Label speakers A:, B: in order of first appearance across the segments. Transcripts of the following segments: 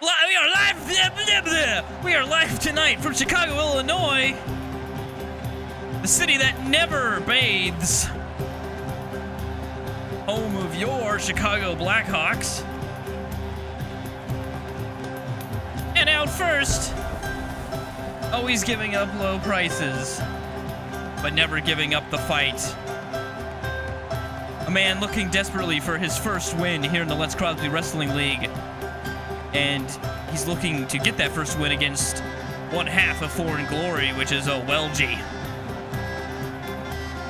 A: We are live. Blah, blah, blah. We are live tonight from Chicago, Illinois, the city that never bathes, home of your Chicago Blackhawks. And out first, always giving up low prices, but never giving up the fight. A man looking desperately for his first win here in the Let's Crosby Wrestling League. And he's looking to get that first win against one half of Foreign Glory, which is Welgie.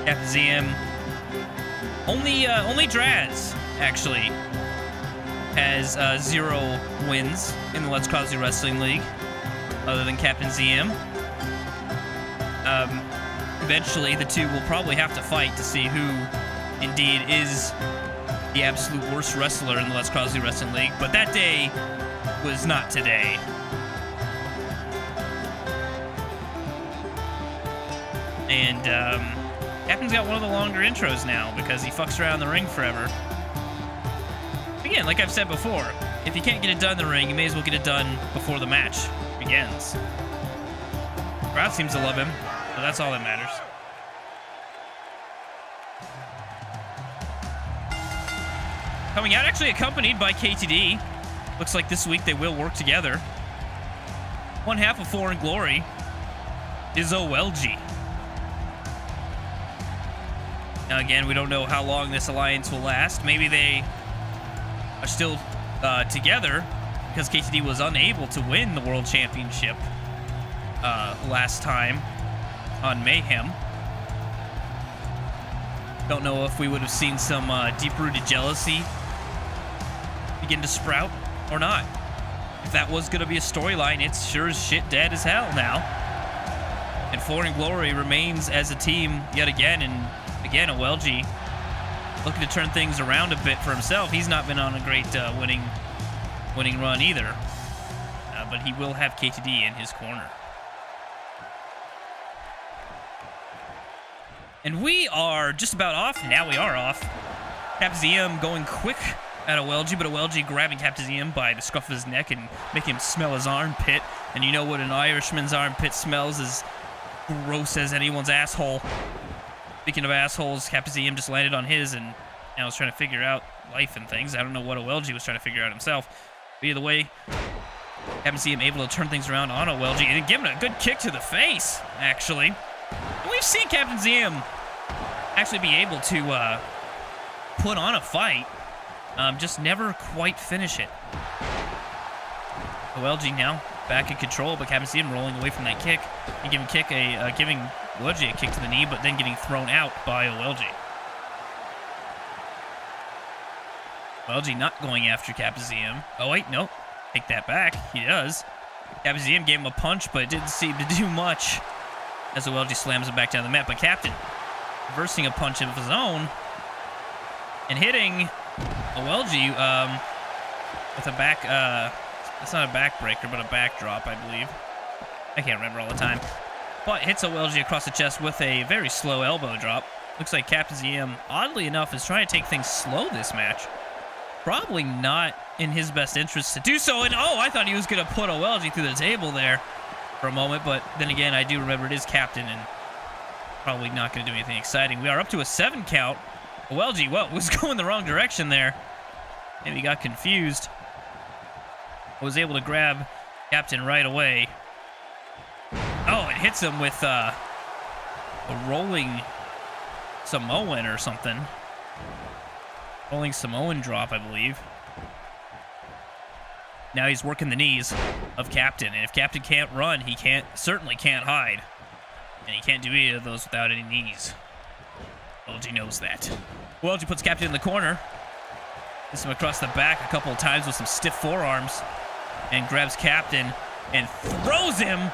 A: FZM. Only Draz, actually, has 0 wins in the Let's Crosby Wrestling League, other than Captain ZM. Eventually, the two will probably have to fight to see who indeed is the absolute worst wrestler in the Let's Crosby Wrestling League, but that day was not today. And Captain's got one of the longer intros now because he fucks around the ring forever. Again, like I've said before, if you can't get it done in the ring, you may as well get it done before the match begins. The crowd seems to love him, so that's all that matters. Coming out, actually accompanied by KTD. Looks like this week they will work together. One half of Foreign Glory is Welgie. Now again, we don't know how long this alliance will last. Maybe they are still together because KTD was unable to win the World Championship last time on Mayhem. Don't know if we would have seen some deep-rooted jealousy begin to sprout or not. If that was going to be a storyline, it's sure as shit dead as hell now. And Foreign Glory remains as a team yet again, and again, Welgie looking to turn things around a bit for himself. He's not been on a great winning run either, but he will have KTD in his corner. And we are just about off. Now we are off. Captain ZM going quick at Welgie, but Welgie grabbing Captain ZM by the scruff of his neck and making him smell his armpit. And you know what an Irishman's armpit smells, as gross as anyone's asshole. Speaking of assholes, Captain ZM just landed on his and now is trying to figure out life and things. I don't know what Welgie was trying to figure out himself. But either way, Captain ZM able to turn things around on Welgie and give him a good kick to the face, actually. And we've seen Captain ZM actually be able to put on a fight, just never quite finish it. Welgie now back in control, but Captain ZM rolling away from that kick and giving Welgie a kick to the knee, but then getting thrown out by Welgie. Welgie not going after Captain ZM. Oh wait, no, take that back. He does. Captain ZM gave him a punch, but it didn't seem to do much as Welgie slams him back down the mat. But Captain reversing a punch of his own and hitting Welgie with a back. It's not a backbreaker, but a backdrop, I believe. I can't remember all the time. But hits Welgie across the chest with a very slow elbow drop. Looks like Captain ZM, oddly enough, is trying to take things slow this match. Probably not in his best interest to do so. And oh, I thought he was going to put Welgie through the table there for a moment. But then again, I do remember it is Captain and probably not going to do anything exciting. We are up to a 7 count. Welgie, was going the wrong direction there. Maybe he got confused. Was able to grab Captain right away. Oh, it hits him with a rolling Samoan or something. Rolling Samoan drop, I believe. Now he's working the knees of Captain, and if Captain can't run, he certainly can't hide. And he can't do either of those without any knees. Welgie knows that. Welgie puts Captain in the corner. Hits him across the back a couple of times with some stiff forearms. And grabs Captain and throws him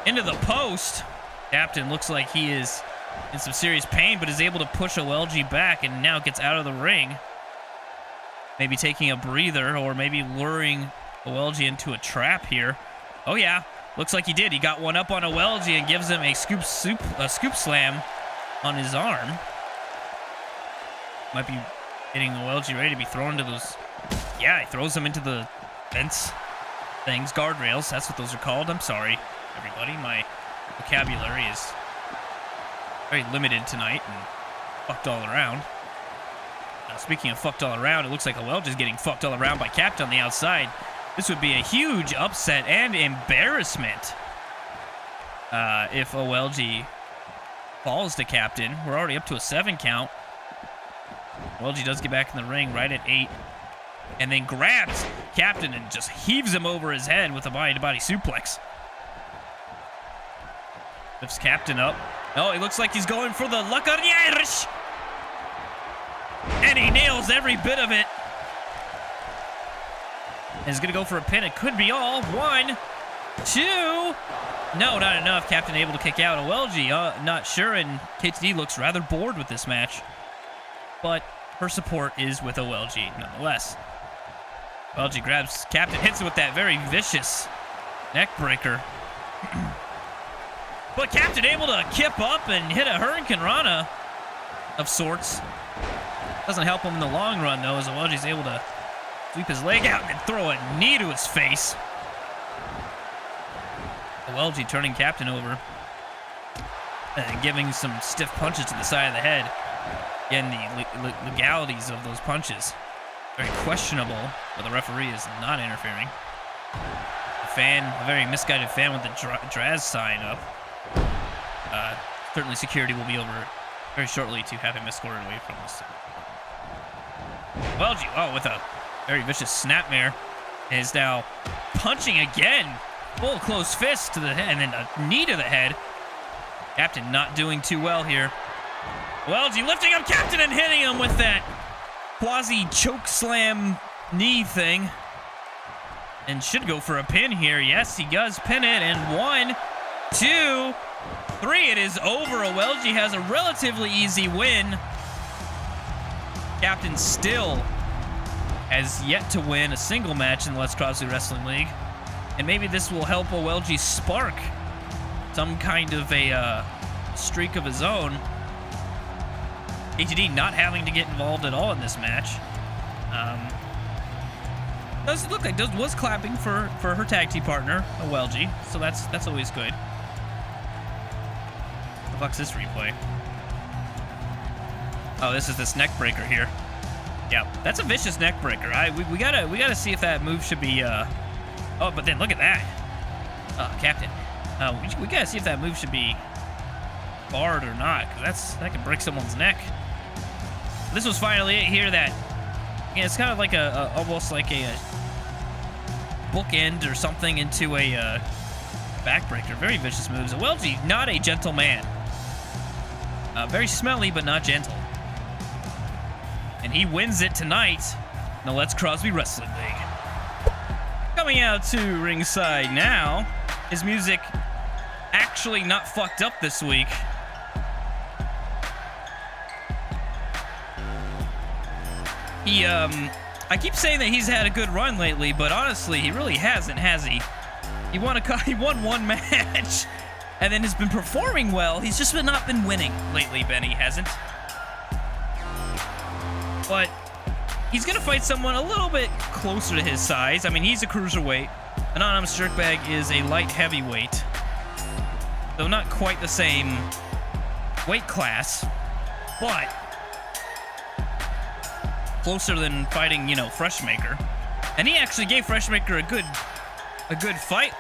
A: into the post. Captain looks like he is in some serious pain, but is able to push Welgie back and now gets out of the ring. Maybe taking a breather or maybe luring Welgie into a trap here. Oh yeah, looks like he did. He got one up on Welgie and gives him a scoop slam on his arm. Might be getting Welgie ready to be thrown into those. Yeah, he throws him into the fence. things. Guardrails, that's what those are called. I'm sorry, everybody. My vocabulary is very limited tonight and fucked all around. Speaking of fucked all around, it looks like OLG is getting fucked all around by Captain on the outside. This would be a huge upset and embarrassment if OLG falls to Captain. We're already up to a 7 count. OLG does get back in the ring right at 8. And then grabs Captain and just heaves him over his head with a body-to-body suplex. Lifts Captain up. Oh, it looks like he's going for the Luck of the Irish. And he nails every bit of it. And he's going to go for a pin. It could be all. 1, 2. No, not enough. Captain able to kick out. OLG, not sure. And KTD looks rather bored with this match. But her support is with OLG nonetheless. OLG grabs Captain, hits him with that very vicious neck breaker. But Captain able to kip up and hit a Hurricane Rana of sorts. Doesn't help him in the long run, though, as OLG's able to sweep his leg out and throw a knee to his face. OLG turning Captain over and giving some stiff punches to the side of the head. Again, the legalities of those punches, very questionable, but the referee is not interfering. A very misguided fan with the Draz sign up. Certainly security will be over very shortly to have him escorted away from us. OLG, with a very vicious snapmare, is now punching again. Full close fist to the head, and then a knee to the head. Captain not doing too well here. OLG lifting up Captain and hitting him with that quasi choke slam knee thing. And should go for a pin here. Yes, he does pin it. And 1, 2, 3. It is over. OLG has a relatively easy win. Captain still has yet to win a single match in the Let's Crosby Wrestling League. And maybe this will help OLG spark some kind of a streak of his own. ATD not having to get involved at all in this match. Does look like was clapping for her tag team partner, OLG, so that's always good. What the fuck's this replay? Oh, this is this neck breaker here. Yeah, that's a vicious neck breaker. We gotta see if that move should be. Oh, but then look at that, Captain. We gotta see if that move should be barred or not, because that can break someone's neck. This was finally it here. That it's kind of like almost like a bookend or something into a backbreaker. Very vicious moves. OLG, not a gentle man. Very smelly, but not gentle. And he wins it tonight in the Let's Crosby Wrestling League. Coming out to ringside now, his music actually not fucked up this week. I keep saying that he's had a good run lately, but honestly, he really hasn't, has he? He won one match, and then has been performing well. He's just not been winning lately, Benny hasn't. But he's going to fight someone a little bit closer to his size. I mean, he's a cruiserweight. Anonymous Jerkbag is a light heavyweight. Though not quite the same weight class, but closer than fighting, Freshmaker. And he actually gave Freshmaker a good fight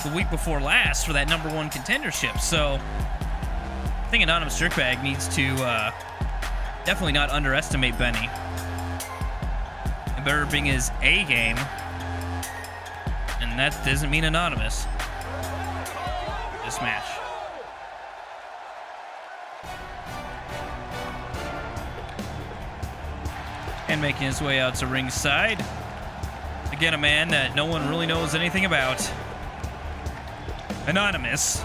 A: the week before last for that #1 contendership. So I think Anonymous Jerkbag needs to definitely not underestimate Benny. And better bring his A game. And that doesn't mean Anonymous. This match. And making his way out to ringside. Again, a man that no one really knows anything about. Anonymous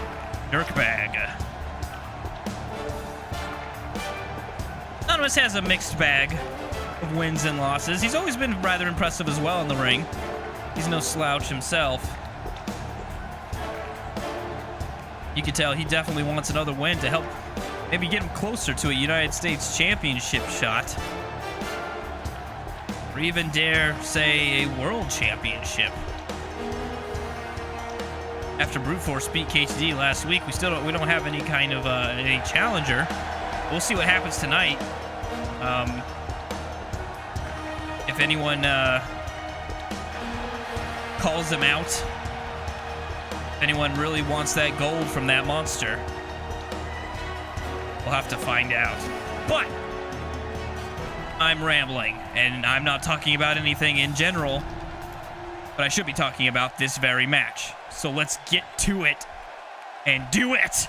A: Jerkbag. Anonymous has a mixed bag of wins and losses. He's always been rather impressive as well in the ring. He's no slouch himself. You can tell he definitely wants another win to help maybe get him closer to a United States Championship shot. Or even dare say a World Championship. after Brute Force beat KTD last week. We don't have any kind of any challenger. We'll see what happens tonight. If anyone calls them out, if anyone really wants that gold from that monster, we'll have to find out. But I'm rambling, and I'm not talking about anything in general, but I should be talking about this very match. So let's get to it and do it.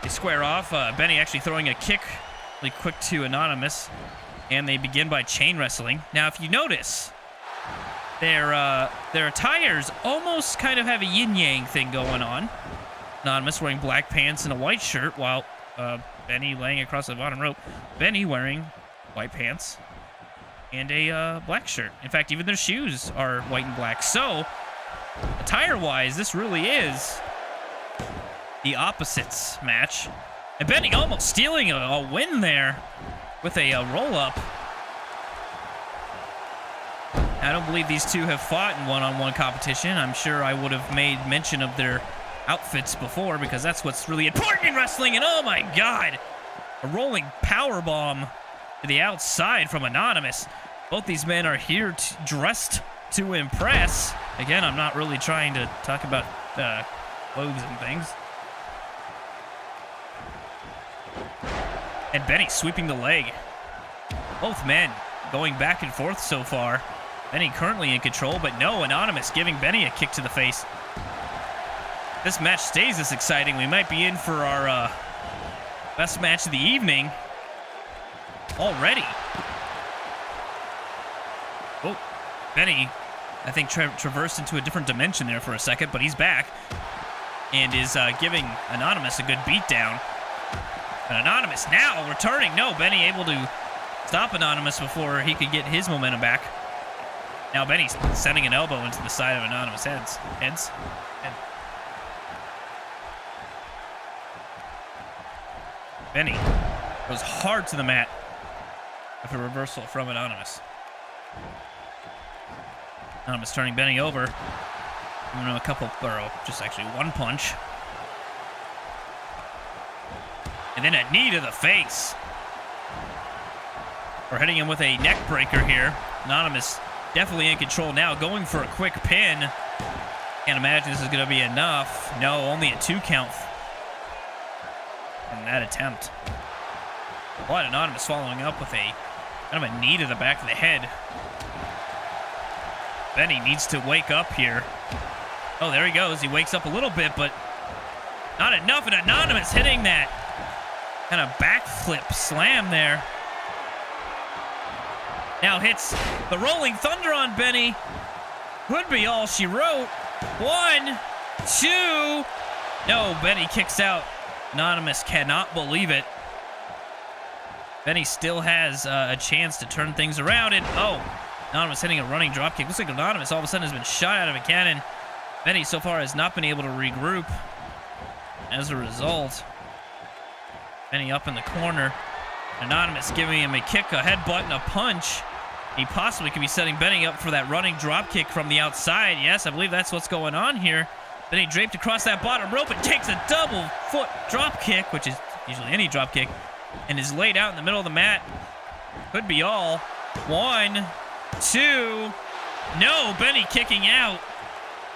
A: They square off. Benny actually throwing a kick really quick to Anonymous, and they begin by chain wrestling. Now, if you notice, their attires almost kind of have a yin-yang thing going on. Anonymous wearing black pants and a white shirt, while Benny laying across the bottom rope. Benny wearing white pants and a black shirt. In fact, even their shoes are white and black. So, attire-wise, this really is the opposites match. And Benny almost stealing a win there with a roll-up. I don't believe these two have fought in one-on-one competition. I'm sure I would have made mention of their outfits before, because that's what's really important in wrestling. And oh my God, a rolling power bomb to the outside from Anonymous. Both these men are here dressed to impress. Again, I'm not really trying to talk about clothes and things. And Benny sweeping the leg. Both men going back and forth so far. Benny currently in control, but no, Anonymous giving Benny a kick to the face. This match stays this exciting. We might be in for our best match of the evening already. Oh, Benny, I think, traversed into a different dimension there for a second, but he's back and is giving Anonymous a good beatdown. And Anonymous now returning. No, Benny able to stop Anonymous before he could get his momentum back. Now Benny's sending an elbow into the side of Anonymous heads. Benny goes hard to the mat with a reversal from Anonymous. Anonymous turning Benny over. A couple, or just actually one punch. And then a knee to the face. We're hitting him with a neck breaker here. Anonymous definitely in control now, going for a quick pin. Can't imagine this is going to be enough. No, only a 2 count in that attempt. But Anonymous following up with a kind of a knee to the back of the head. Benny needs to wake up here. Oh, there he goes. He wakes up a little bit, but not enough. And Anonymous hitting that kind of backflip slam there. Now hits the Rolling Thunder on Benny. Could be all she wrote. 1, 2. No, Benny kicks out. Anonymous cannot believe it. Benny still has a chance to turn things around. And oh, Anonymous hitting a running dropkick. Looks like Anonymous all of a sudden has been shot out of a cannon. Benny so far has not been able to regroup. As a result, Benny up in the corner. Anonymous giving him a kick, a headbutt, and a punch. He possibly could be setting Benny up for that running dropkick from the outside. Yes, I believe that's what's going on here. Benny draped across that bottom rope and takes a double foot dropkick, which is usually any dropkick, and is laid out in the middle of the mat. Could be all. 1, 2. No, Benny kicking out.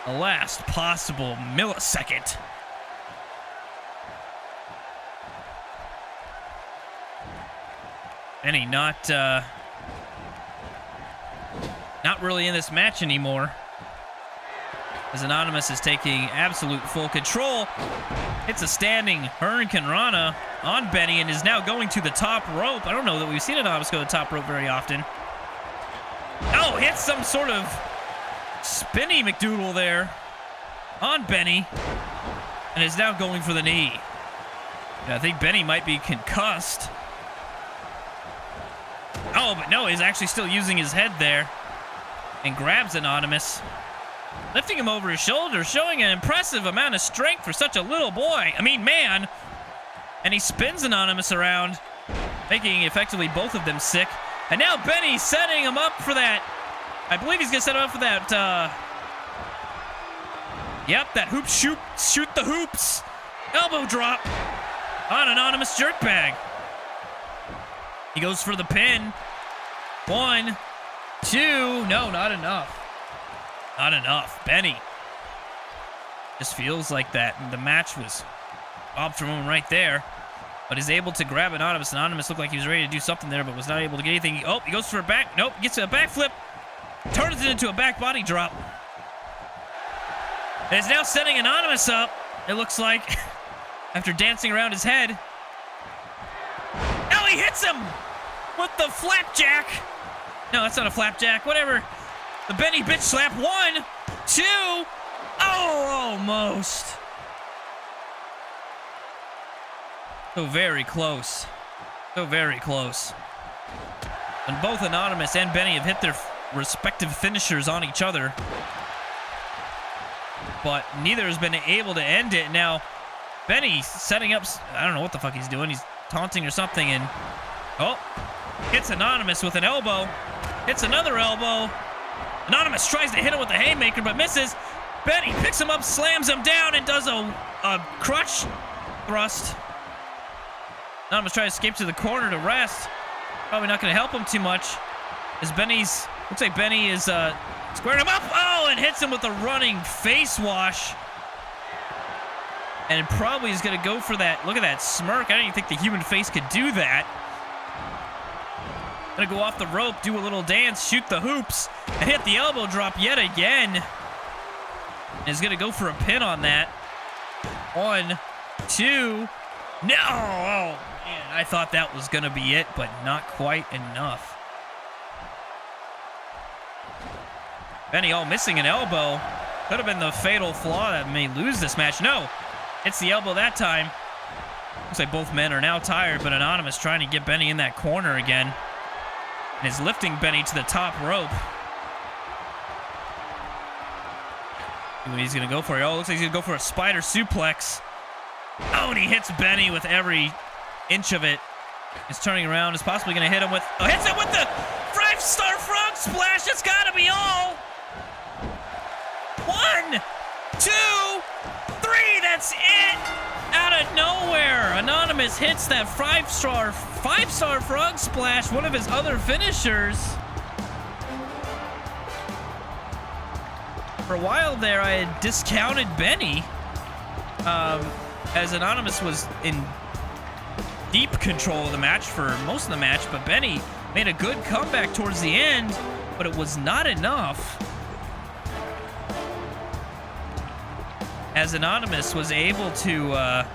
A: The last possible millisecond. Benny not really in this match anymore, as Anonymous is taking absolute full control. Hits a standing Hurricane Rana on Benny and is now going to the top rope. I don't know that we've seen Anonymous go to the top rope very often. Oh, hits some sort of spinny McDoodle there on Benny and is now going for the knee. I think Benny might be concussed. Oh, but no, he's actually still using his head there and grabs Anonymous, lifting him over his shoulder, showing an impressive amount of strength for such a little boy. I mean, man. And he spins Anonymous around, making effectively both of them sick. And now Benny setting him up for that. I believe he's going to set him up for that Yep, that hoop shoot the hoops. Elbow drop on Anonymous jerkbag. He goes for the pin. 1, 2. No, not enough. Not enough. Benny. Just feels like that. The match was robbed from him right there. But is able to grab Anonymous. Anonymous looked like he was ready to do something there, but was not able to get anything. Oh, he goes for a back. Nope, gets a backflip. Turns it into a back body drop. And is now setting Anonymous up, it looks like, after dancing around his head. Now he hits him with the flapjack. No, that's not a flapjack. Whatever. The Benny bitch slap. 1, 2. Oh, almost. So very close. So very close. And both Anonymous and Benny have hit their respective finishers on each other. But neither has been able to end it. Now, Benny setting up... I don't know what the fuck he's doing. He's taunting or something. And... oh. Hits Anonymous with an elbow. Hits another elbow. Anonymous tries to hit him with a haymaker, but misses. Benny picks him up, slams him down, and does a crutch thrust. Anonymous tries to escape to the corner to rest. Probably not going to help him too much. As Benny's... looks like Benny is squaring him up. Oh, and hits him with a running face wash. And probably is going to go for that. Look at that smirk. I didn't even think the human face could do that. Going to go off the rope, do a little dance, shoot the hoops, and hit the elbow drop yet again. And is going to go for a pin on that. 1, 2. No! Oh, man. I thought that was going to be it, but not quite enough. Benny all missing an elbow. Could have been the fatal flaw that may lose this match. No. It's the elbow that time. Looks like both men are now tired, but Anonymous trying to get Benny in that corner again. And is lifting Benny to the top rope. See what he's going to go for. Oh, looks like he's going to go for a spider suplex. Oh, and he hits Benny with every inch of it. He's turning around. Is possibly going to hit him with... oh, hits him with the 5-star frog splash. It's got to be all. 1, 2, 3. That's it. Out of nowhere, Anonymous hits that 5-star frog splash, one of his other finishers. For a while there, I had discounted Benny, as Anonymous was in deep control of the match for most of the match, but Benny made a good comeback towards the end, but it was not enough. As Anonymous was able to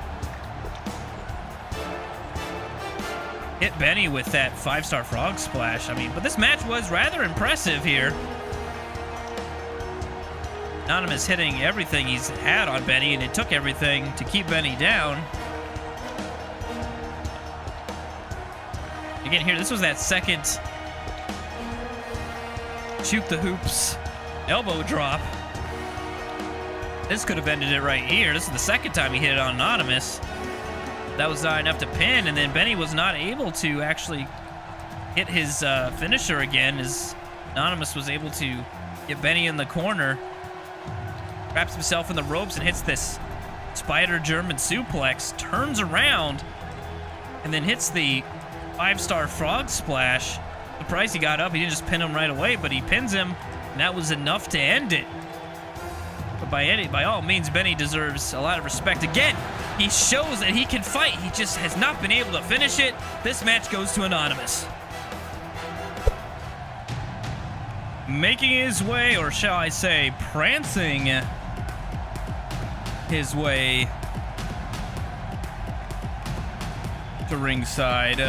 A: hit Benny with that 5-star frog splash. I mean, but this match was rather impressive here. Anonymous hitting everything he's had on Benny, and it took everything to keep Benny down. Again, here, this was that second shoot the hoops elbow drop. This could have ended it right here. This is the second time he hit it on Anonymous. That was not enough to pin, and then Benny was not able to actually hit his finisher again, as Anonymous was able to get Benny in the corner. Wraps himself in the ropes and hits this spider German suplex, turns around, and then hits the 5-star frog splash. Surprised he got up. He didn't just pin him right away, but he pins him, and that was enough to end it. But by all means, Benny deserves a lot of respect. Again, he shows that he can fight. He just has not been able to finish it. This match goes to Anonymous. Making his way, or shall I say, prancing his way to ringside.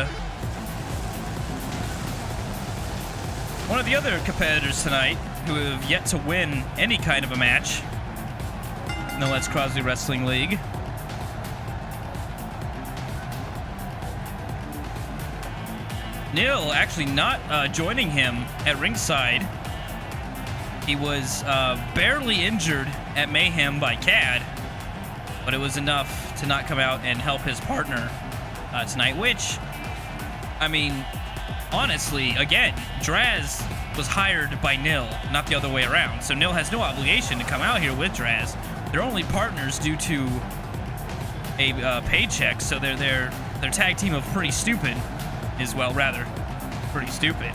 A: One of the other competitors tonight who have yet to win any kind of a match in the Let's Crosley Wrestling League. Neil actually not joining him at ringside. He was barely injured at Mayhem by Khad, but it was enough to not come out and help his partner tonight, which, I mean, honestly, again, Draz was hired by Nil, not the other way around. So Nil has no obligation to come out here with Draz. They're only partners due to a paycheck, so their tag team of Pretty Stupid is, well, rather pretty stupid.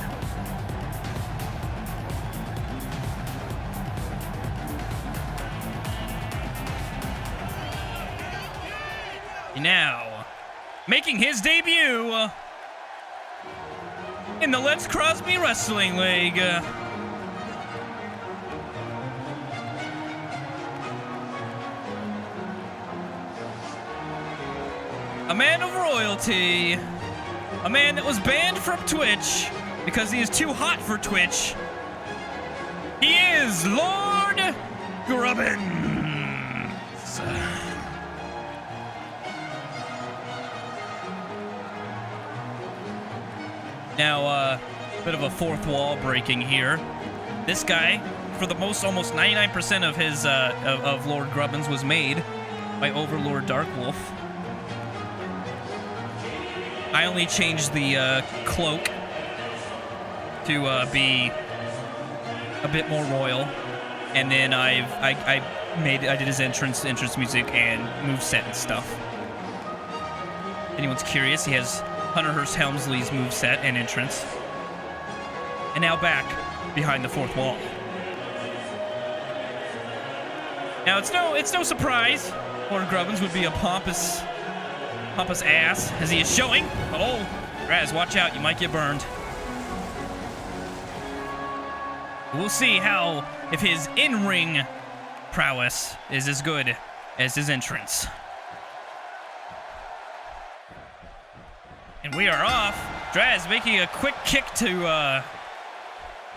A: Now, making his debut in the Let's Crosby Wrestling League. A man of royalty. A man that was banned from Twitch because he is too hot for Twitch. He is Lord Grubbins. Now, a bit of a fourth wall breaking here. This guy, for the most, almost 99% of his of Lord Grubbins was made by Overlord Darkwolf. I only changed the cloak to be a bit more royal, and then I did his entrance music and moveset and stuff. If anyone's curious, he has Hunter Hearst Helmsley's moveset and entrance. And now back behind the fourth wall. Now it's no surprise Lord Grubbins would be a pompous ass, as he is showing. Oh, Raz, watch out, you might get burned. We'll see if his in-ring prowess is as good as his entrance. And we are off. Draz making a quick kick to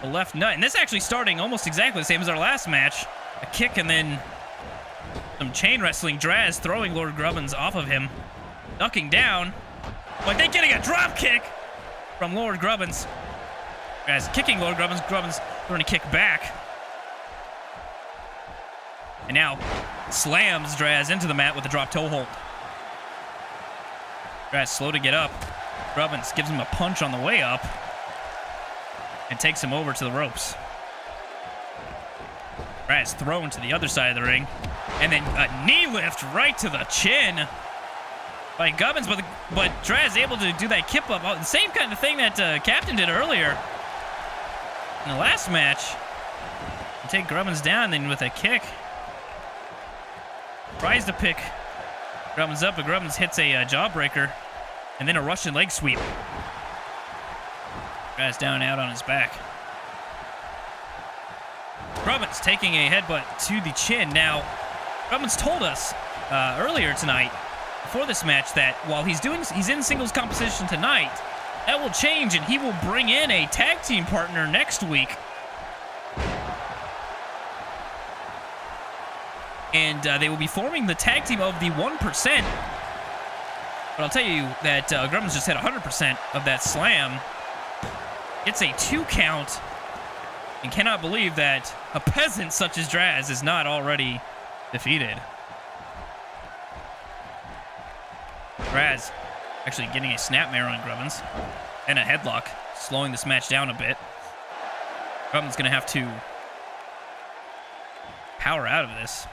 A: the left nut. And this actually starting almost exactly the same as our last match. A kick and then some chain wrestling. Draz throwing Lord Grubbins off of him. Ducking down. But then getting a drop kick from Lord Grubbins. Draz kicking Lord Grubbins. Grubbins throwing a kick back. And now slams Draz into the mat with a drop toe hold. Draz slow to get up. Grubbins gives him a punch on the way up and takes him over to the ropes. Draz thrown to the other side of the ring. And then a knee lift right to the chin by Gubbins, but Draz able to do that kip up. The same kind of thing that Captain did earlier in the last match. And take Grubbins down, then with a kick. Tries to pick Grubbins up, but Grubbins hits a jawbreaker. And then a Russian leg sweep. Draz down out on his back. Grubbins taking a headbutt to the chin. Now, Grubbins told us earlier tonight, before this match, that while he's in singles competition tonight, that will change and he will bring in a tag team partner next week. And they will be forming the tag team of the 1%. But I'll tell you that Grubbins just hit 100% of that slam. It's a 2 count. And cannot believe that a peasant such as Draz is not already defeated. Draz actually getting a snapmare on Grubbins. And a headlock, slowing this match down a bit. Grubbins going to have to power out of this.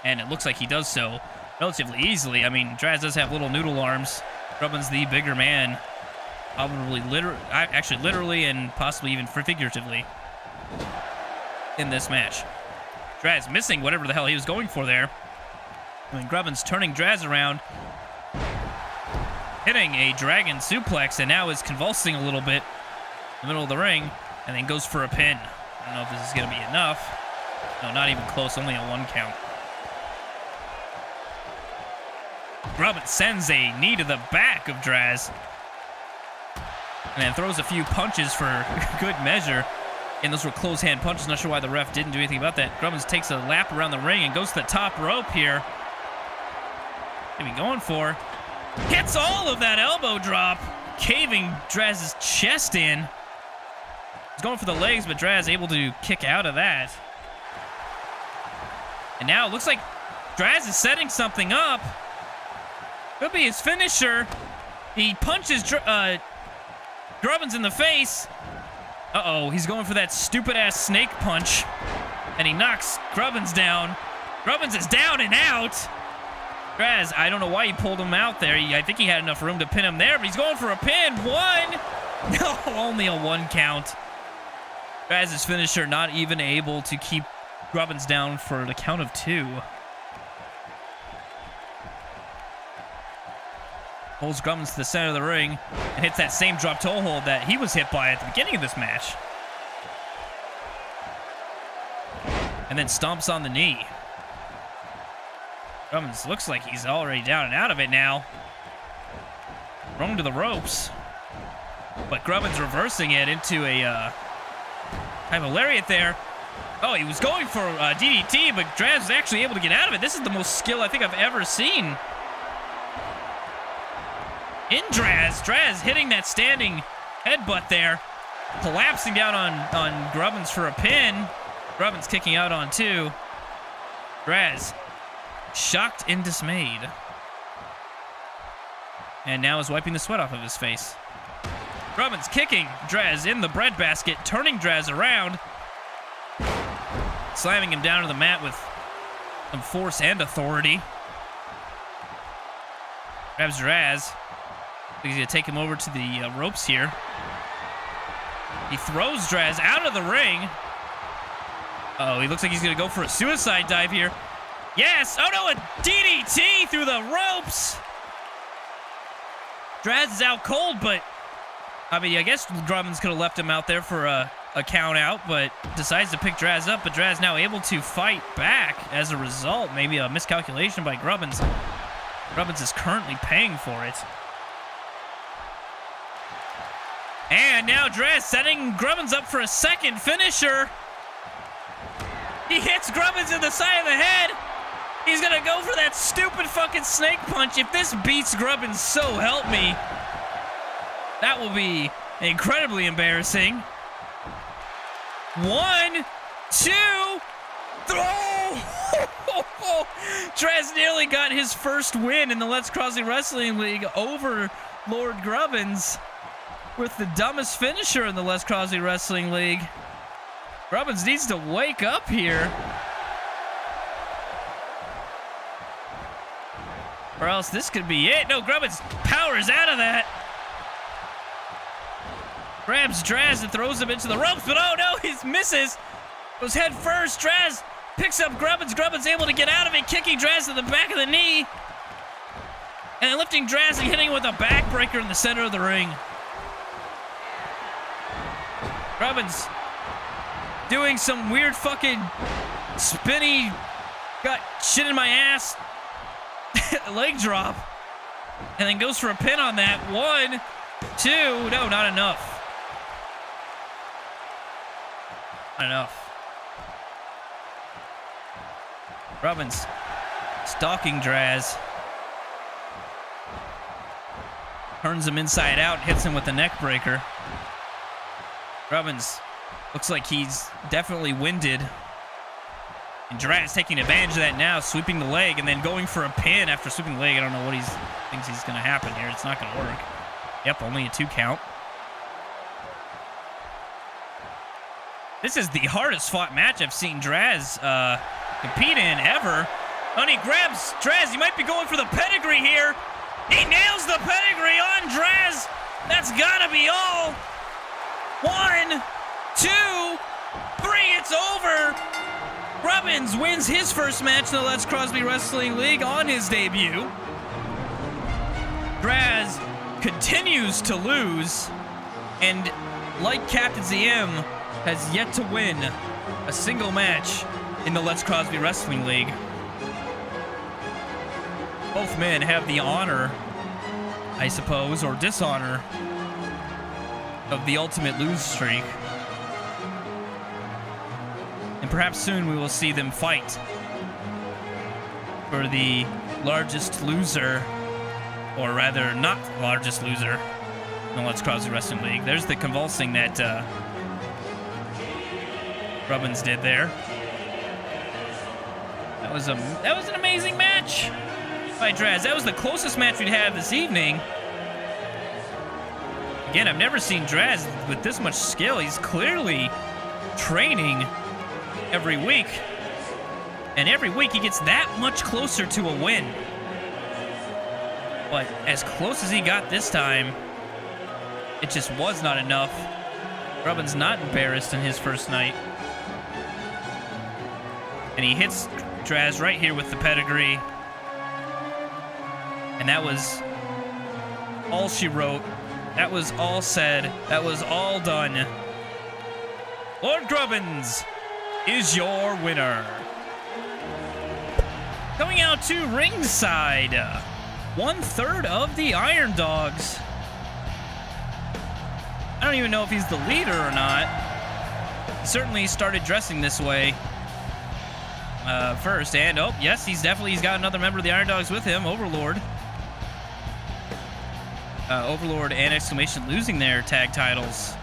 A: And it looks like he does so relatively easily. I mean, Draz does have little noodle arms. Grubbins the bigger man. Probably literally and possibly even figuratively in this match. Draz missing whatever the hell he was going for there. I mean, Grubbins turning Draz around. Hitting a dragon suplex and now is convulsing a little bit in the middle of the ring. And then goes for a pin. I don't know if this is going to be enough. No, not even close. Only a 1 count. Grubbins sends a knee to the back of Draz. And then throws a few punches for good measure. And those were close hand punches. Not sure why the ref didn't do anything about that. Grubbins takes a lap around the ring and goes to the top rope here. What are we going for? Hits all of that elbow drop. Caving Draz's chest in. He's going for the legs, but Draz able to kick out of that. And now it looks like Draz is setting something up. Could be his finisher. He punches Grubbins in the face. Uh-oh, he's going for that stupid-ass snake punch. And he knocks Grubbins down. Grubbins is down and out. Draz, I don't know why he pulled him out there. I think he had enough room to pin him there, but he's going for a pin. 1. No, only a 1 count. Draz's finisher not even able to keep Grubbins down for the count of 2. Holds Grubbins to the center of the ring and hits that same drop toe hold that he was hit by at the beginning of this match. And then stomps on the knee. Grubbins looks like he's already down and out of it now. Thrown to the ropes. But Grubbins reversing it into a type of lariat there. Oh, he was going for DDT, but Draz was actually able to get out of it. This is the most skill I think I've ever seen. In Draz. Draz hitting that standing headbutt there. Collapsing down on Grubbins for a pin. Grubbins kicking out on 2. Draz shocked and dismayed. And now is wiping the sweat off of his face. Grubbins kicking Draz in the breadbasket, turning Draz around. Slamming him down to the mat with some force and authority. Grabs Draz. He's going to take him over to the ropes here. He throws Draz out of the ring. Oh, he looks like he's going to go for a suicide dive here. Yes! Oh no, a DDT through the ropes! Draz is out cold, but I mean, I guess Grubbins could have left him out there for a count out, but decides to pick Draz up, but Draz now able to fight back as a result. Maybe a miscalculation by Grubbins. Grubbins is currently paying for it. And now Draz setting Grubbins up for a second finisher. He hits Grubbins in the side of the head. He's gonna go for that stupid fucking snake punch. If this beats Grubbins, so help me. That will be incredibly embarrassing. 1, 2, throw! Draz nearly got his first win in the Let's Crosby Wrestling League over Lord Grubbins with the dumbest finisher in the Les Crosby Wrestling League. Grubbins needs to wake up here, or else this could be it. No, Grubbins powers out of that. Grabs Draz and throws him into the ropes, but oh no, he misses. Goes head first. Draz picks up Grubbins. Grubbins able to get out of it, kicking Draz to the back of the knee. And then lifting Draz and hitting him with a backbreaker in the center of the ring. Grubbins doing some weird fucking spinny, got shit in my ass leg drop. And then goes for a pin on that. 1, 2, no, not enough. Not enough. Grubbins stalking Draz. Turns him inside out, hits him with the neck breaker. Grubbins looks like he's definitely winded. And Draz taking advantage of that now, sweeping the leg and then going for a pin after sweeping the leg. I don't know what he thinks he's going to happen here. It's not going to work. Yep, only a 2 count. This is the hardest fought match I've seen Draz compete in ever. And he grabs Draz. He might be going for the pedigree here. He nails the pedigree on Draz. That's got to be all. 1, 2, 3, it's over. Grubbins wins his first match in the Let's Crosby Wrestling League on his debut. Draz continues to lose, and like Captain ZM, has yet to win a single match in the Let's Crosby Wrestling League. Both men have the honor, I suppose, or dishonor, of the ultimate lose streak. And perhaps soon we will see them fight for the largest loser, or rather not largest loser, in the Let's Crosby Wrestling League. There's the convulsing that Grubbins did there. That was an amazing match by Draz. That was the closest match we'd have this evening. Again, I've never seen Draz with this much skill. He's clearly training every week And every week he gets that much closer to a win. But as close as he got this time, it just was not enough. Grubbin's not embarrassed in his first night. And he hits Draz right here with the pedigree. And that was all she wrote. That was all said. That was all done. Lord Grubbins is your winner. Coming out to ringside, 1/3 of the Iron Dogs. I don't even know if he's the leader or not. He certainly started dressing this way first. And, oh, yes, he's got another member of the Iron Dogs with him, Overlord. Overlord and Exclamation losing their tag titles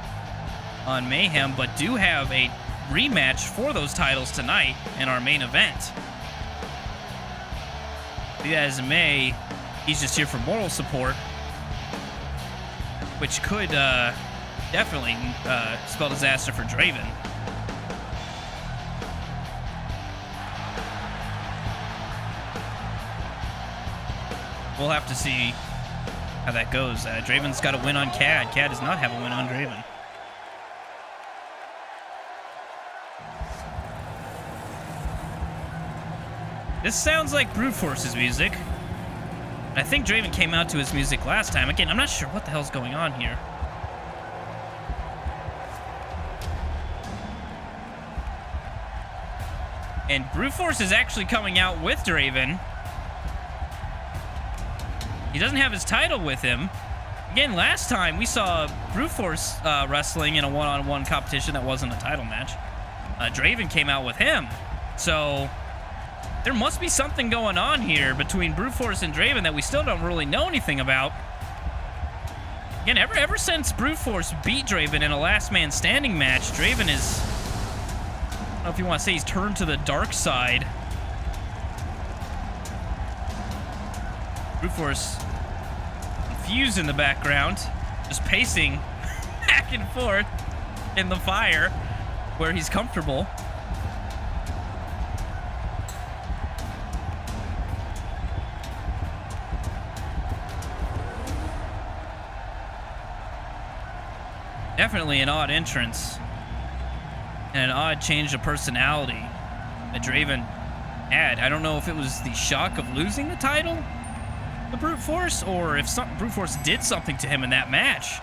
A: on Mayhem, but do have a rematch for those titles tonight in our main event. Be that as it may, he's just here for moral support, which could definitely spell disaster for Draven. We'll have to see how that goes. Draven's got a win on Khad. Khad does not have a win on Draven. This sounds like Brute Force's music. I think Draven came out to his music last time. Again, I'm not sure what the hell's going on here. And Brute Force is actually coming out with Draven. He doesn't have his title with him. Again, last time we saw Brute Force wrestling in a one-on-one competition that wasn't a title match. Draven came out with him. So there must be something going on here between Brute Force and Draven that we still don't really know anything about. Again, ever since Brute Force beat Draven in a last man standing match, Draven is, I don't know if you want to say he's turned to the dark side. Brute Force confused in the background, just pacing back and forth in the fire where he's comfortable. Definitely an odd entrance and an odd change of personality that Draven had. I don't know if it was the shock of losing the title to Brute Force or if Brute Force did something to him in that match.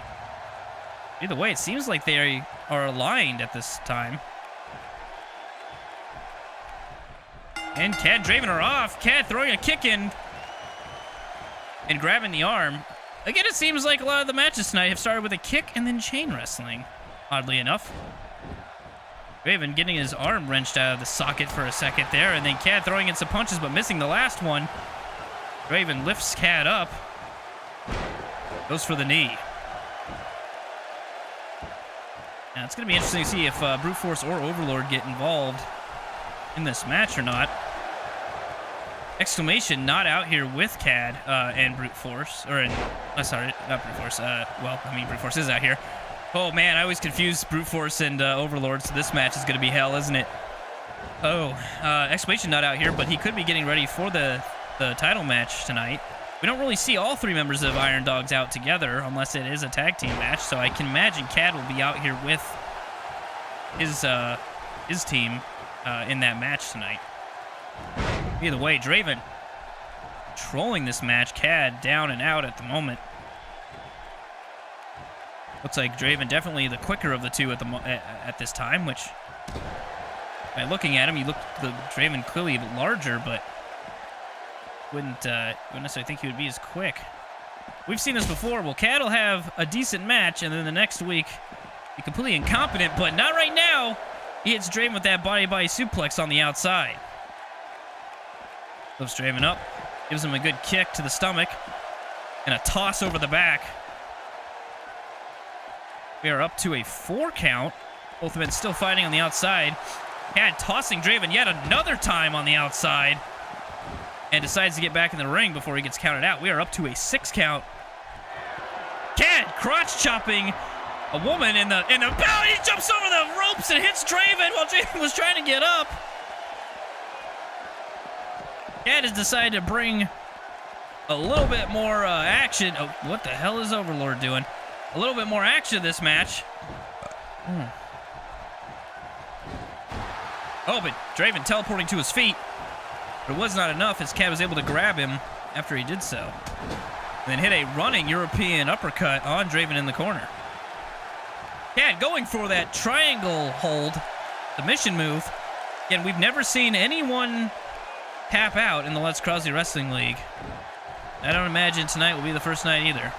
A: Either way, it seems like they are aligned at this time. And Khad and Draven are off. Khad throwing a kick in and grabbing the arm. Again, it seems like a lot of the matches tonight have started with a kick and then chain wrestling, oddly enough. Draven getting his arm wrenched out of the socket for a second there, and then Khad throwing in some punches but missing the last one. Draven lifts Khad up, goes for the knee. Now, it's going to be interesting to see if Brute Force or Overlord get involved in this match or not. Exclamation not out here with Khad and Brute Force. Sorry, not Brute Force. Well, I mean, Brute Force is out here. Oh, man, I always confuse Brute Force and Overlord, so this match is going to be hell, isn't it? Oh, Exclamation not out here, but he could be getting ready for the title match tonight. We don't really see all three members of Iron Dogs out together unless it is a tag team match, so I can imagine Khad will be out here with his team in that match tonight. Either way, Draven controlling this match. Khad down and out at the moment. Looks like Draven definitely the quicker of the two at this time, which by looking at him, Draven clearly larger, but wouldn't necessarily think he would be as quick. We've seen this before. Well, Khad will have a decent match, and then the next week be completely incompetent, but not right now. He hits Draven with that body suplex on the outside. Lifts Draven up, gives him a good kick to the stomach, and a toss over the back. We are up to a 4 count. Both men still fighting on the outside. Khad tossing Draven yet another time on the outside, and decides to get back in the ring before he gets counted out. We are up to a 6 count. Khad crotch chopping a woman in the bell. He jumps over the ropes and hits Draven while Draven was trying to get up. Khad has decided to bring a little bit more action. Oh, what the hell is Overlord doing? A little bit more action this match. Oh, but Draven teleporting to his feet. But it was not enough as Khad was able to grab him after he did so. And then hit a running European uppercut on Draven in the corner. Khad going for that triangle hold, the mission move. Again, we've never seen anyone tap out in the Let's Crosley Wrestling League. I don't imagine tonight will be the first night either.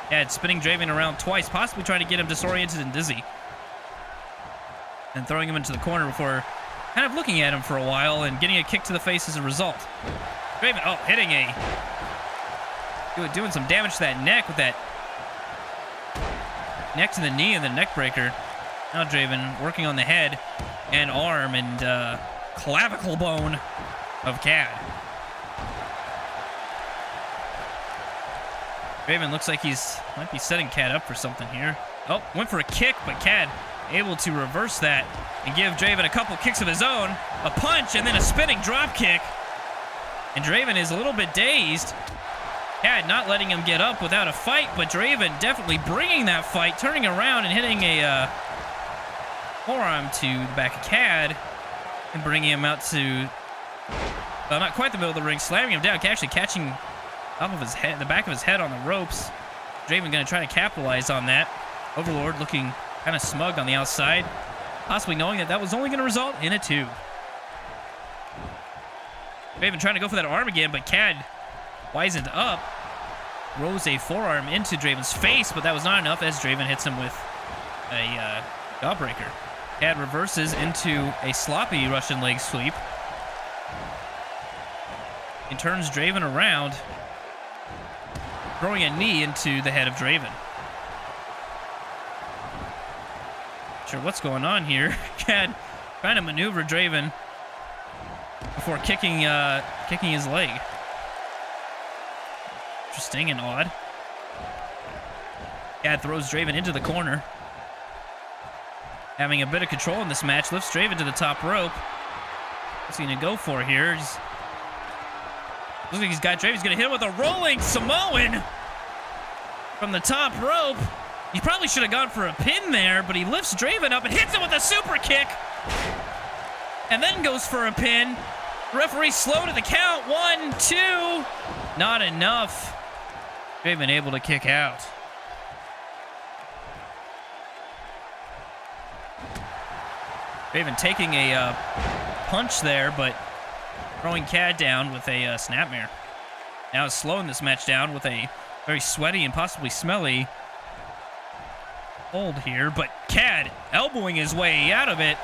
A: Khad spinning Draven around twice, possibly trying to get him disoriented and dizzy. And throwing him into the corner before kind of looking at him for a while and getting a kick to the face as a result. Draven, oh, hitting doing some damage to that neck with that neck to the knee and the neck breaker. Now Draven working on the head and arm and clavicle bone of Khad. Draven looks like might be setting Khad up for something here. Oh, went for a kick, but Khad able to reverse that and give Draven a couple kicks of his own, a punch, and then a spinning drop kick. And Draven is a little bit dazed. Khad not letting him get up without a fight, but Draven definitely bringing that fight, turning around and hitting a forearm to the back of Khad and bringing him out to, well, not quite the middle of the ring, slamming him down, actually catching top of his head, the back of his head on the ropes. Draven going to try to capitalize on that. Overlord looking kind of smug on the outside, possibly knowing that was only going to result in a 2. Draven trying to go for that arm again, but Khad wisened up, throws a forearm into Draven's face, but that was not enough as Draven hits him with a jawbreaker. Khad reverses into a sloppy Russian leg sweep and turns Draven around, throwing a knee into the head of Draven. Sure what's going on here. Khad trying to maneuver Draven before kicking his leg. Interesting and odd. Khad throws Draven into the corner. Having a bit of control in this match, lifts Draven to the top rope. What's he gonna go for here? Looks like he's got Draven. He's gonna hit him with a rolling Samoan from the top rope. He probably should have gone for a pin there, but he lifts Draven up and hits him with a super kick. And then goes for a pin. The referee slow to the count. 1, 2. Not enough. Draven able to kick out. Draven taking a punch there, but throwing Khad down with a snapmare. Now is slowing this match down with a very sweaty and possibly smelly hold here, but Khad elbowing his way out of it.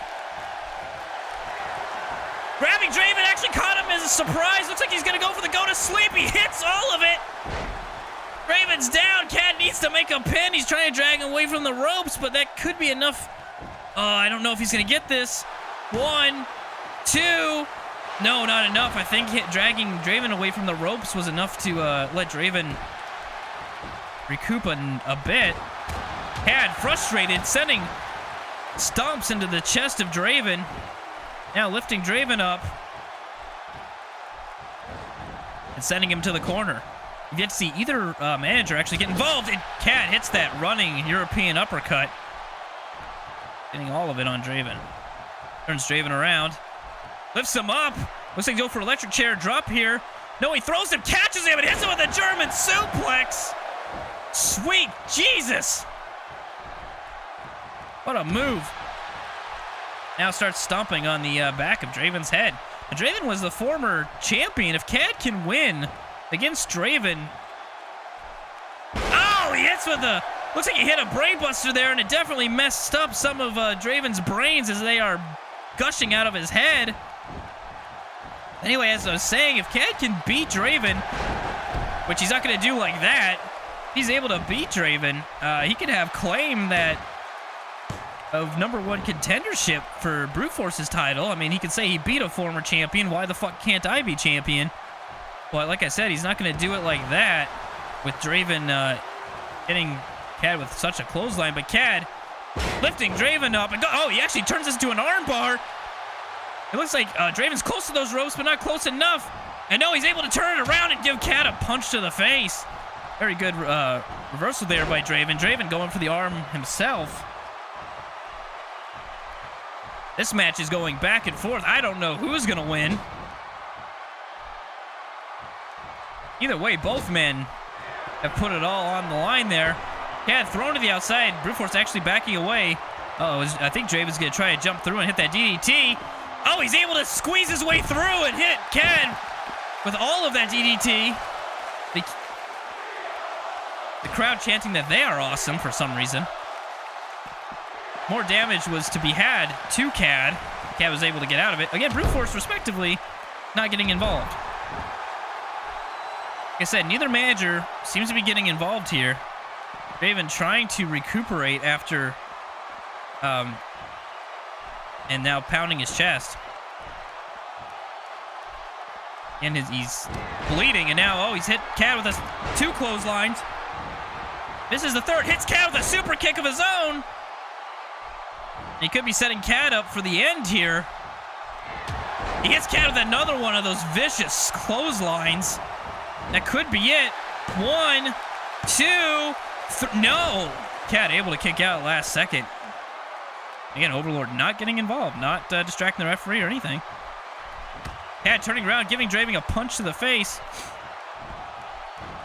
A: Grabbing Draven, actually caught him as a surprise. Looks like he's going to go for the go to sleep. He hits all of it. Draven's down. Khad needs to make a pin. He's trying to drag him away from the ropes, but that could be enough. I don't know if he's going to get this. 1, 2. No, not enough. I think dragging Draven away from the ropes was enough to let Draven recoup a bit. Khad frustrated, sending stomps into the chest of Draven. Now lifting Draven up and sending him to the corner. You get to see either manager actually get involved, and Khad hits that running European uppercut, getting all of it on Draven. Turns Draven around, lifts him up. Looks like he'll go for electric chair drop here. No, he throws him, catches him, and hits him with a German suplex. Sweet Jesus. What a move. Now starts stomping on the back of Draven's head. And Draven was the former champion. If Khad can win against Draven. Oh, he hits with the... Looks like he hit a brainbuster there, and it definitely messed up some of Draven's brains as they are gushing out of his head. Anyway, as I was saying, if Khad can beat Draven, which he's not going to do like that, he's able to beat Draven, he could have claim that of #1 contendership for Brute Force's title. I mean, he could say he beat a former champion. Why the fuck can't I be champion? But like I said, he's not going to do it like that with Draven hitting Khad with such a clothesline. But Khad lifting Draven up and oh, he actually turns this into an armbar. It looks like Draven's close to those ropes, but not close enough. And no, he's able to turn it around and give Khad a punch to the face. Very good reversal there by Draven. Draven going for the arm himself. This match is going back and forth. I don't know who's going to win. Either way, both men have put it all on the line there. Khad thrown to the outside. Brute Force actually backing away. I think Draven's going to try to jump through and hit that DDT. Oh, he's able to squeeze his way through and hit Khad with all of that DDT. The crowd chanting that they are awesome for some reason. More damage was to be had to Khad. Khad was able to get out of it. Again, Brute Force, respectively, not getting involved. Like I said, neither manager seems to be getting involved here. Draven trying to recuperate after, and now pounding his chest. And he's bleeding, and now, he's hit Khad with 2 clotheslines. This is the third. Hits Khad with a super kick of his own. He could be setting Khad up for the end here. He hits Khad with another one of those vicious clotheslines. That could be it. 1, 2, no! Khad able to kick out last second. Again, Overlord not getting involved, not distracting the referee or anything. Khad turning around, giving Draven a punch to the face.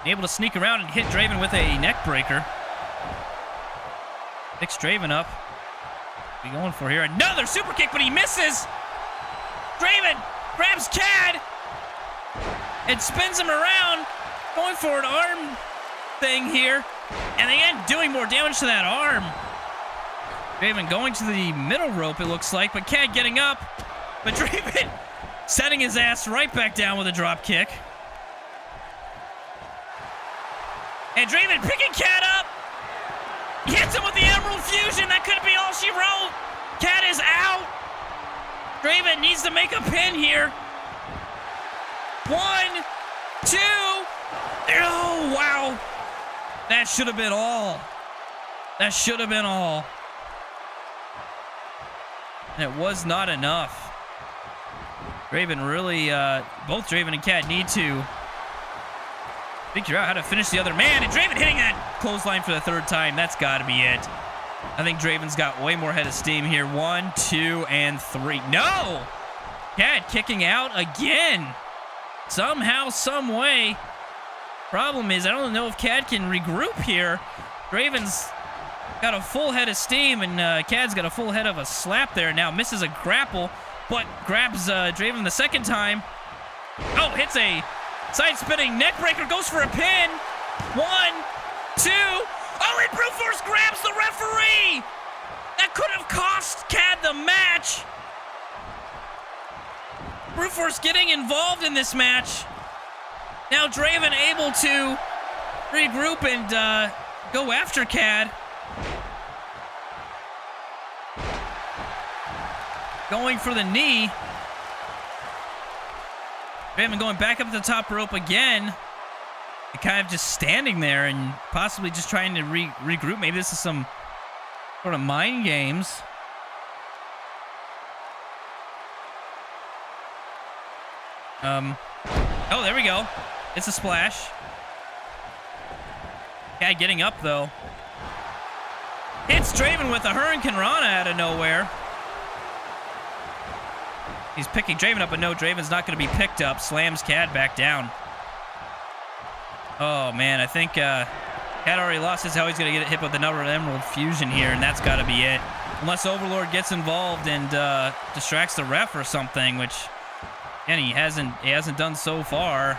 A: Able to sneak around and hit Draven with a neck breaker. Picks Draven up. What are we going for here? Another super kick, but he misses. Draven grabs Khad and spins him around, going for an arm thing here. And again, doing more damage to that arm. Draven going to the middle rope, it looks like, but Khad getting up. But Draven setting his ass right back down with a drop kick. And Draven picking Khad up. He hits him with the Emerald Fusion. That could be all she wrote. Khad is out. Draven needs to make a pin here. 1, 2. Oh, wow. That should have been all. That should have been all. And it was not enough. Draven really, both Draven and Khad need to figure out how to finish the other man. And Draven hitting that clothesline for the 3rd time. That's got to be it. I think Draven's got way more head of steam here. 1, 2, and 3. No! Khad kicking out again. Somehow, some way. Problem is, I don't know if Khad can regroup here. Draven's got a full head of steam, and Khad's got a full head of a slap there. Now misses a grapple, but grabs Draven the 2nd time. Oh, hits a side-spinning neck breaker, goes for a pin. 1, 2. Oh, and Brute Force grabs the referee. That could have cost Khad the match. Brute Force getting involved in this match. Now Draven able to regroup and go after Khad. Going for the knee. Draven going back up the top rope again. And kind of just standing there and possibly just trying to regroup. Maybe this is some sort of mind games. Oh, there we go. It's a splash. Guy getting up, though. Hits Draven with a Hurricane Rana out of nowhere. He's picking Draven up, but no, Draven's not going to be picked up. Slams Khad back down. Oh, man, I think Khad already lost his how he's going to get hit with another Emerald Fusion here, and that's got to be it. Unless Overlord gets involved and distracts the ref or something, which, again, he hasn't done so far.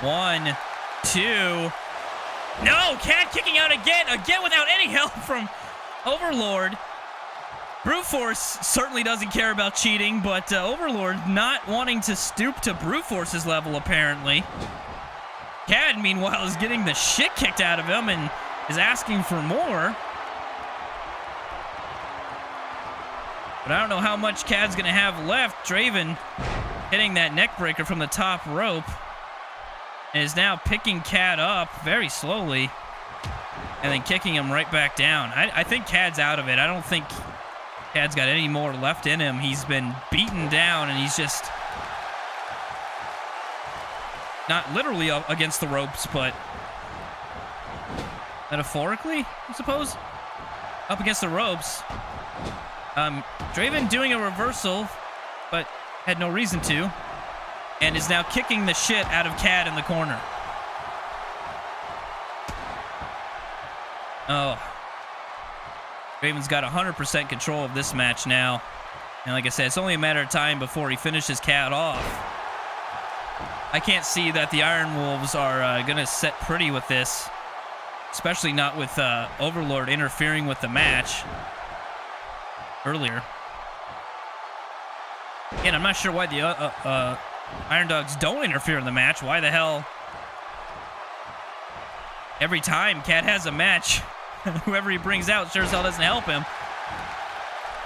A: 1, 2. No, Khad kicking out again without any help from Overlord. Brute Force certainly doesn't care about cheating, but Overlord not wanting to stoop to Brute Force's level, apparently. Khad, meanwhile, is getting the shit kicked out of him and is asking for more. But I don't know how much Khad's going to have left. Draven hitting that neck breaker from the top rope and is now picking Khad up very slowly and then kicking him right back down. I think Khad's out of it. I don't think Khad's got any more left in him. He's been beaten down, and he's just not literally up against the ropes, but metaphorically, I suppose, up against the ropes. Draven doing a reversal, but had no reason to, and is now kicking the shit out of Khad in the corner. Oh. Draven's got 100% control of this match now. And like I said, it's only a matter of time before he finishes Khad off. I can't see that the Iron Wolves are going to set pretty with this, especially not with Overlord interfering with the match earlier. And I'm not sure why the Iron Dogs don't interfere in the match. Why the hell? Every time Khad has a match, whoever he brings out sure as hell doesn't help him.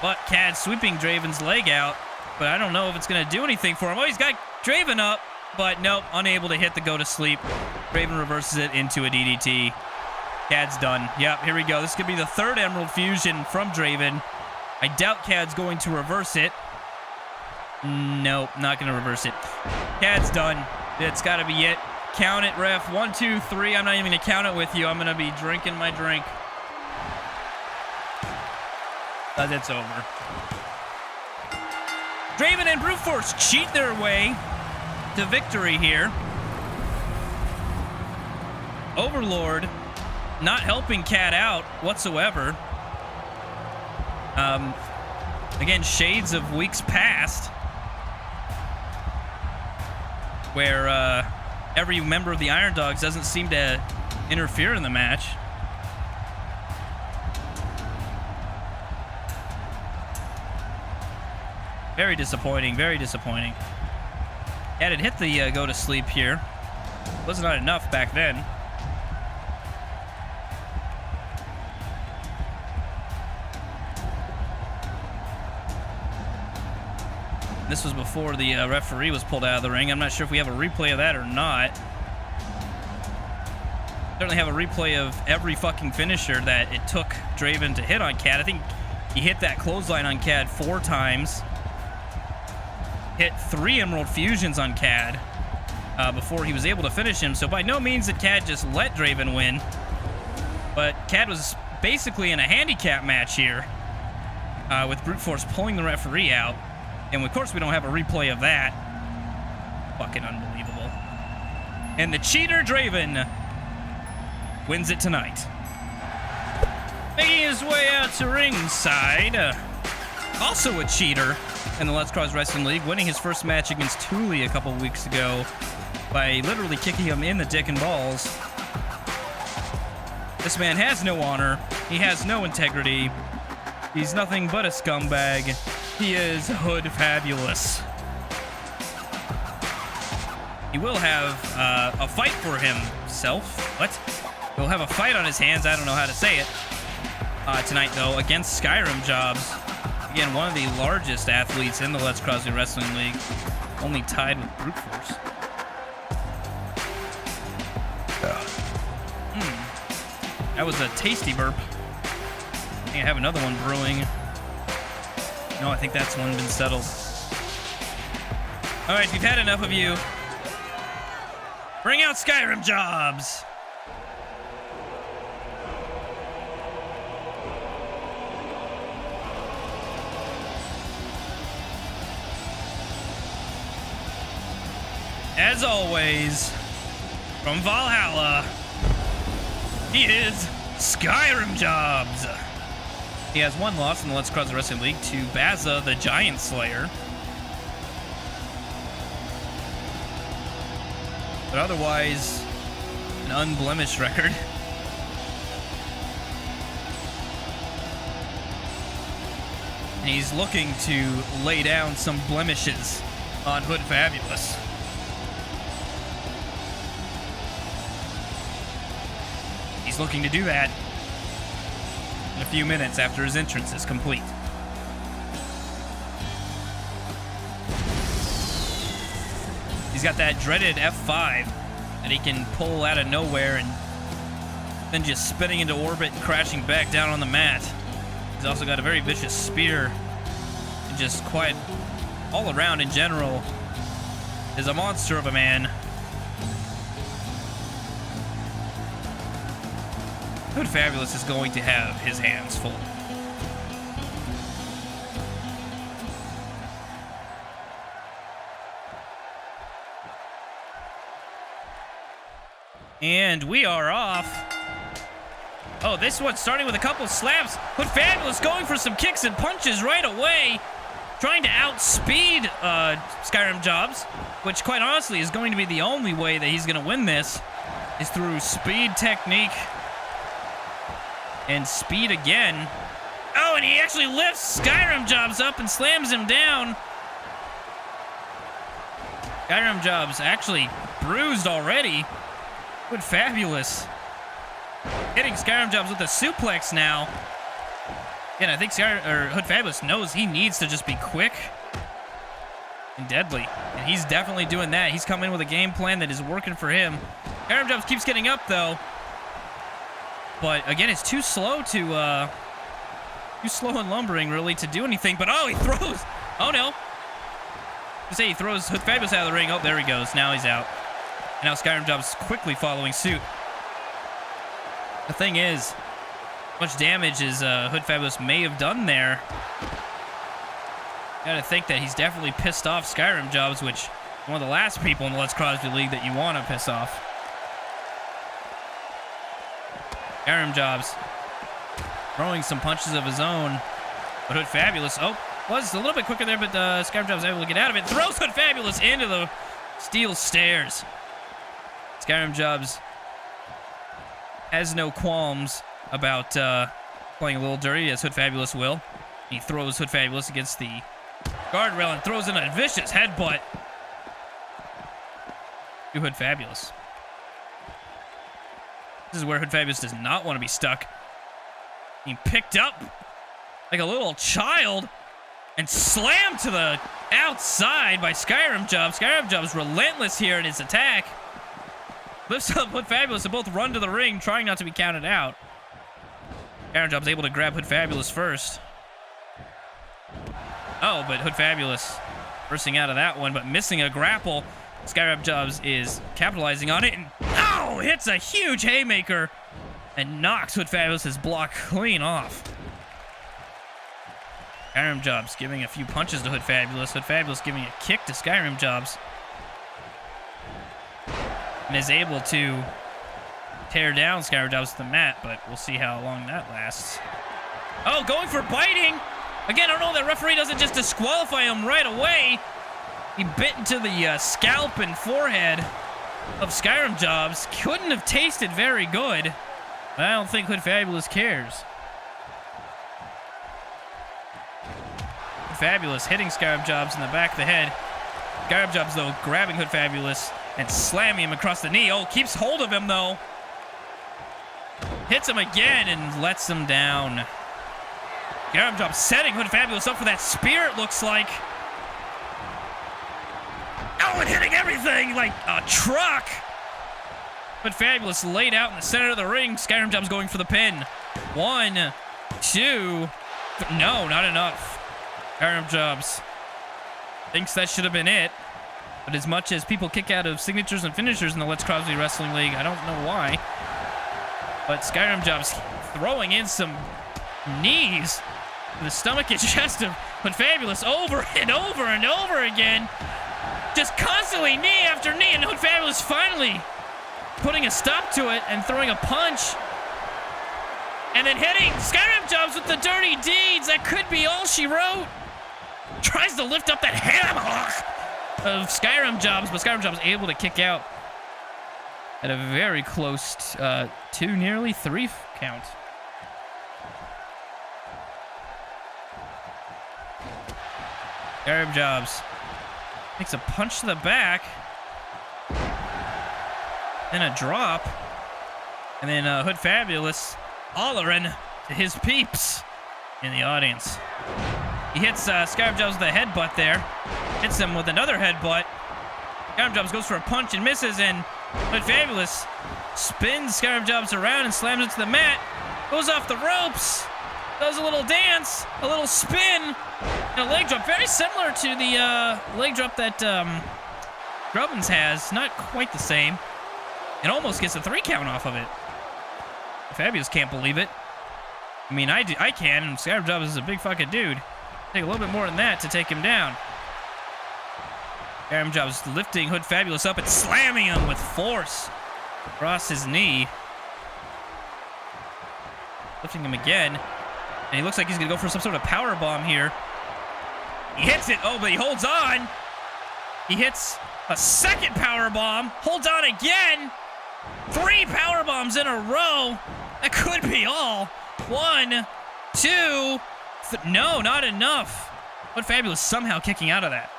A: But Khad sweeping Draven's leg out, but I don't know if it's going to do anything for him. Oh, he's got Draven up, but nope, unable to hit the go to sleep. Draven reverses it into a DDT. Khad's done. Yep, here we go. This could be the third Emerald Fusion from Draven. I doubt Khad's going to reverse it. Nope, not going to reverse it. Khad's done. It's got to be it. Count it, ref. 1, 2, 3. I'm not even going to count it with you. I'm going to be drinking my drink. But it's over. Draven and Brute Force cheat their way to victory here. Overlord not helping Khad out whatsoever. Again, shades of weeks past, where every member of the Iron Dogs doesn't seem to interfere in the match. Very disappointing, very disappointing. Khad had hit the go to sleep here. Was not enough back then. This was before the referee was pulled out of the ring. I'm not sure if we have a replay of that or not. Certainly have a replay of every fucking finisher that it took Draven to hit on Khad. I think he hit that clothesline on Khad 4 times. Hit 3 Emerald Fusions on Khad before he was able to finish him. So by no means did Khad just let Draven win. But Khad was basically in a handicap match here with Brute Force pulling the referee out. And of course we don't have a replay of that. Fucking unbelievable. And the cheater Draven wins it tonight. Making his way out to ringside. Also a cheater in the Let's Cross Wrestling League, winning his first match against Thule a couple weeks ago by literally kicking him in the dick and balls. This man has no honor. He has no integrity. He's nothing but a scumbag. He is hood fabulous. He will have a fight for himself. What? He'll have a fight on his hands. I don't know how to say it. Tonight, though, against Skyrim Jobs. Again, one of the largest athletes in the Let's Cross Wrestling League. Only tied with Brute Force. That was a tasty burp. I have another one brewing. No, I think that's one been settled. All right, we've had enough of you. Bring out Skyrim Jobs. As always, from Valhalla, he is Skyrim Jobs. He has 1 loss in the Let's Cross Wrestling League to Baza, the Giant Slayer. But otherwise, an unblemished record. And he's looking to lay down some blemishes on Hood Fabulous. He's looking to do that in a few minutes after his entrance is complete. He's got that dreaded F5 that he can pull out of nowhere and then just spinning into orbit and crashing back down on the mat. He's also got a very vicious spear. And just quite all around in general is a monster of a man. Hood Fabulous is going to have his hands full. And we are off. Oh, this one's starting with a couple of slaps. Hood Fabulous going for some kicks and punches right away. Trying to outspeed Skyrim Jobs, which quite honestly is going to be the only way that he's going to win this, is through speed, technique, and speed again. Oh, and he actually lifts Skyrim Jobs up and slams him down. Skyrim Jobs actually bruised already. Hood Fabulous hitting Skyrim Jobs with a suplex now. And I think Hood Fabulous knows he needs to just be quick and deadly. And he's definitely doing that. He's come in with a game plan that is working for him. Skyrim Jobs keeps getting up, though. But, again, it's too slow to, too slow and lumbering, really, to do anything. But, oh, he throws. Oh, no. I say he throws Hood Fabulous out of the ring. Oh, there he goes. Now he's out. And now Skyrim Jobs quickly following suit. The thing is, much damage as Hood Fabulous may have done there. Gotta think that he's definitely pissed off Skyrim Jobs, which one of the last people in the Let's Crosby League that you want to piss off. Skyrim Jobs throwing some punches of his own, but Hood Fabulous, was a little bit quicker there, but Skyrim Jobs able to get out of it. Throws Hood Fabulous into the steel stairs. Skyrim Jobs has no qualms about playing a little dirty, as Hood Fabulous will. He throws Hood Fabulous against the guardrail and throws in a vicious headbutt to Hood Fabulous. This is where Hood Fabulous does not want to be stuck. He picked up like a little child and slammed to the outside by Skyrim Jobs. Skyrim Jobs relentless here in his attack. Lifts up Hood Fabulous and both run to the ring, trying not to be counted out. Skyrim Jobs able to grab Hood Fabulous first. Oh, but Hood Fabulous bursting out of that one, but missing a grapple. Skyrim Jobs is capitalizing on it, and hits a huge haymaker and knocks Hood Fabulous' block clean off. Skyrim Jobs giving a few punches to Hood Fabulous. Hood Fabulous giving a kick to Skyrim Jobs. And is able to tear down Skyrim Jobs to the mat, but we'll see how long that lasts. Oh, going for biting. Again, I don't know, that referee doesn't just disqualify him right away. He bit into the scalp and forehead of Skyrim Jobs. Couldn't have tasted very good, but I don't think Hood Fabulous cares. Hood Fabulous hitting Skyrim Jobs in the back of the head. Skyrim Jobs, though, grabbing Hood Fabulous and slamming him across the knee. Oh, keeps hold of him, though. Hits him again and lets him down. Skyrim Jobs setting Hood Fabulous up for that spear, it looks like. Oh, and hitting everything like a truck. Hood Fabulous laid out in the center of the ring. Skyrim Jobs going for the pin. 1, 2. No, not enough. Skyrim Jobs thinks that should have been it. But as much as people kick out of signatures and finishers in the Let's Crosby Wrestling League, I don't know why. But Skyrim Jobs throwing in some knees to the stomach and chest of Hood Fabulous over and over and over again. Just constantly knee after knee, and Hood Fabulous finally putting a stop to it and throwing a punch. And then hitting Skyrim Jobs with the dirty deeds. That could be all she wrote. Tries to lift up that hammer of Skyrim Jobs, but Skyrim Jobs able to kick out at a very close 2, nearly 3 count. Skyrim Jobs makes a punch to the back, then a drop, and then Hood Fabulous hollering to his peeps in the audience. He hits Skyrim Jobs with a headbutt there. Hits him with another headbutt. Skyrim Jobs goes for a punch and misses, and Hood Fabulous spins Skyrim Jobs around and slams it to the mat. Goes off the ropes. Does a little dance, a little spin, and a leg drop. Very similar to the leg drop that Grubbins has. Not quite the same. And almost gets a 3 count off of it. Fabulous can't believe it. I mean, I can, and Skyrim Jobs is a big fucking dude. Take a little bit more than that to take him down. Skyrim Jobs lifting Hood Fabulous up and slamming him with force across his knee. Lifting him again. And he looks like he's going to go for some sort of power bomb here. He hits it. Oh, but he holds on. He hits a second power bomb. Holds on again. 3 power bombs in a row. That could be all. 1, 2. No, not enough. But Fabulous somehow kicking out of that.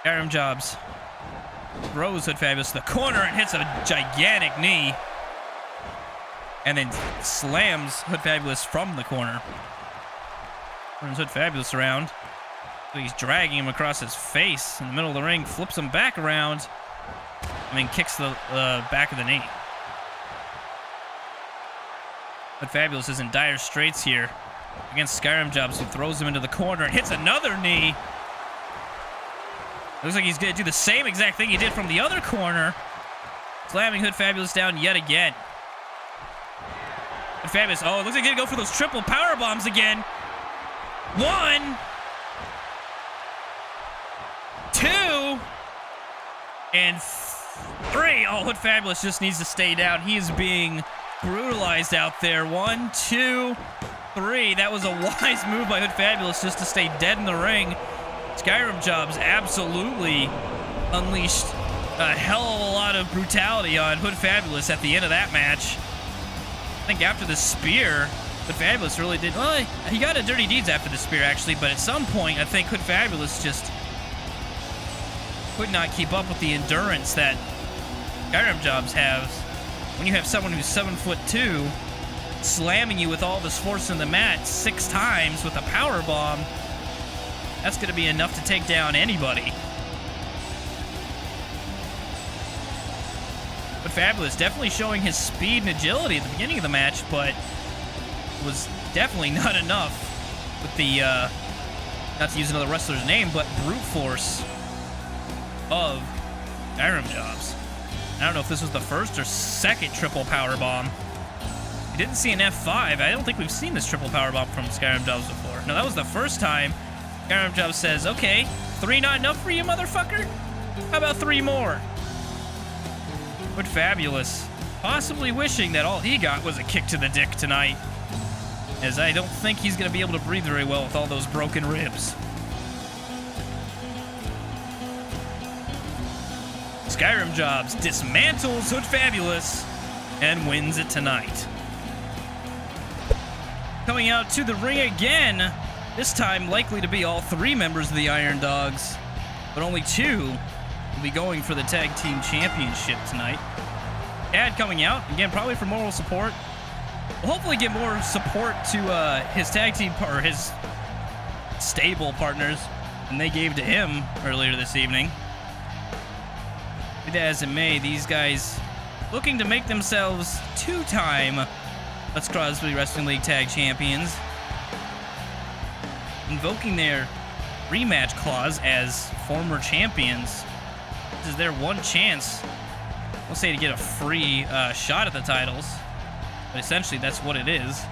A: Skyrim Jobs throws Hood Fabulous to the corner and hits a gigantic knee. And then slams Hood Fabulous from the corner. Turns Hood Fabulous around. So he's dragging him across his face in the middle of the ring, flips him back around, and then kicks the back of the knee. Hood Fabulous is in dire straits here against Skyrim Jobs, who throws him into the corner and hits another knee. Looks like he's going to do the same exact thing he did from the other corner, slamming Hood Fabulous down yet again. Hood Fabulous, oh, it looks like he's going to go for those triple power bombs again. 1, 2, and 3. Oh, Hood Fabulous just needs to stay down. He is being brutalized out there. 1, 2, 3. That was a wise move by Hood Fabulous just to stay dead in the ring. Skyrim Jobs absolutely unleashed a hell of a lot of brutality on Hood Fabulous at the end of that match. I think after the spear, Hood Fabulous really did... Well, he got a Dirty Deeds after the spear, actually, but at some point, I think Hood Fabulous just could not keep up with the endurance that Skyrim Jobs has. When you have someone who's 7'2", slamming you with all this force in the mat 6 times with a power bomb, that's going to be enough to take down anybody. But Fabulous definitely showing his speed and agility at the beginning of the match, but was definitely not enough with the, not to use another wrestler's name, but brute force of Skyrim Jobs. I don't know if this was the first or second triple power bomb. We didn't see an F5. I don't think we've seen this triple power bomb from Skyrim Jobs before. No, that was the first time. Skyrim Jobs says, okay, 3 not enough for you, motherfucker? How about 3 more? But Fabulous, possibly wishing that all he got was a kick to the dick tonight, as I don't think he's going to be able to breathe very well with all those broken ribs. Skyrim Jobs dismantles Hood Fabulous and wins it tonight. Coming out to the ring again, this time likely to be all 3 members of the Iron Dogs, but only 2 will be going for the Tag Team Championship tonight. Khad coming out, again, probably for moral support. We'll hopefully get more support to his tag team, or his stable partners than they gave to him earlier this evening. Be that as it may, these guys looking to make themselves 2-time Let's Crosby Wrestling League Tag Champions, invoking their rematch clause as former champions. This is their one chance, we'll say, to get a free shot at the titles, but essentially that's what it is.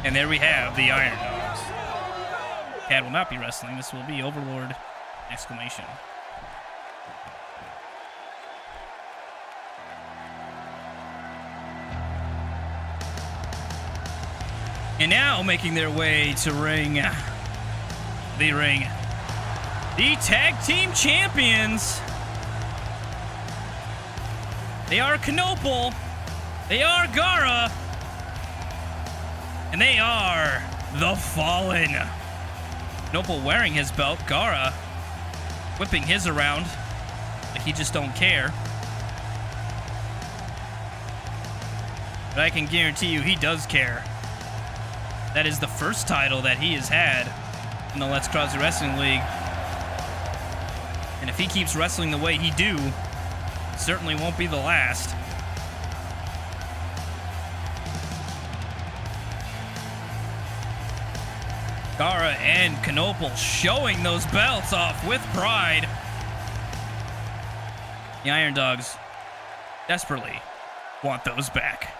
A: And there we have the Iron Dogs. Khad will not be wrestling. This will be Overlord! Exclamation. And now making their way to the ring, the Tag Team Champions. They are Knopel, they are Gara, and they are the Fallen. Knopel wearing his belt, Gara whipping his around like he just don't care. But I can guarantee you he does care. That is the first title that he has had in the Let's Crosby Wrestling League. And And if he keeps wrestling the way he do, it certainly won't be the last. Gara and Knoepel showing those belts off with pride. The Iron Dogs desperately want those back.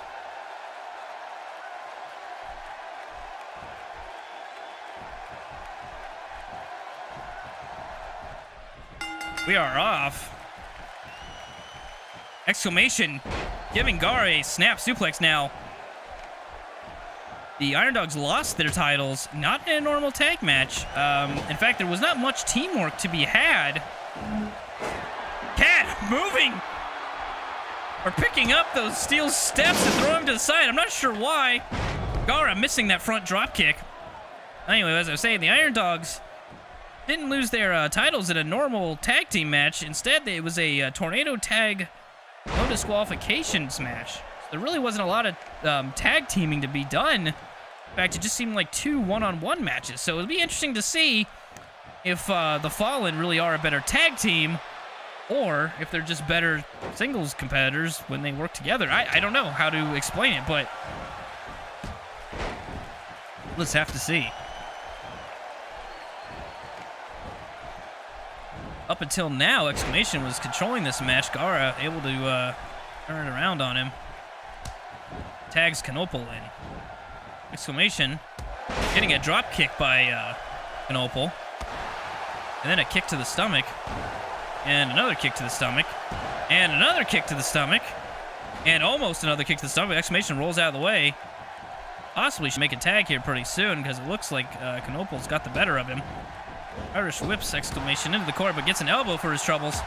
A: We are off. Exclamation, giving Gara a snap suplex now. The Iron Dogs lost their titles, not in a normal tag match. In fact, there was not much teamwork to be had. Khad moving, or picking up those steel steps and throwing them to the side. I'm not sure why. Gara missing that front drop kick. Anyway, as I was saying, the Iron Dogs didn't lose their titles in a normal tag team match. Instead, it was a tornado tag no disqualifications match. So there really wasn't a lot of tag teaming to be done. In fact, it just seemed like 2 one-on-one matches. So it'll be interesting to see if the Fallen really are a better tag team, or if they're just better singles competitors when they work together. I don't know how to explain it, but let's have to see. Up until now, Exclamation was controlling this match. Gara able to turn it around on him. Tags Knoepel in. Exclamation getting a drop kick by Knoepel. And then a kick to the stomach. And another kick to the stomach. And another kick to the stomach. And almost another kick to the stomach. Exclamation rolls out of the way. Possibly should make a tag here pretty soon, because it looks like Knoepel's got the better of him. Irish whips Exclamation into the corner, but gets an elbow for his troubles.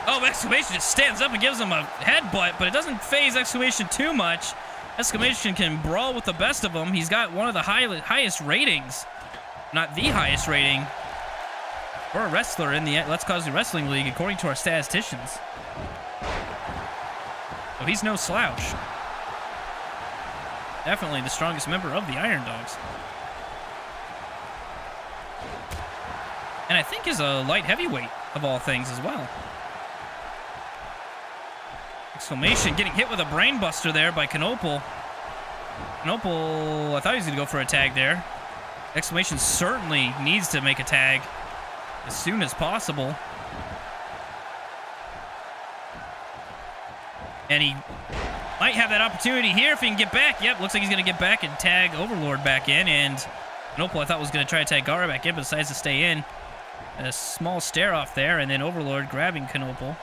A: Oh, Exclamation just stands up and gives him a headbutt, but it doesn't phase Exclamation too much. Exclamation can brawl with the best of them. He's got one of the highest ratings. Not the highest rating for a wrestler in the Let's Cause Wrestling League, according to our statisticians. So he's no slouch. Definitely the strongest member of the Iron Dogs. And I think is a light heavyweight of all things as well. Exclamation getting hit with a brainbuster there by Knoepel. Knoepel, I thought he was going to go for a tag there. Exclamation certainly needs to make a tag as soon as possible. And he might have that opportunity here if he can get back. Yep, looks like he's going to get back and tag Overlord back in. And Knoepel, I thought, was going to try to tag Gara back in, but decides to stay in. A small stare off there, and then Overlord grabbing Knoepel.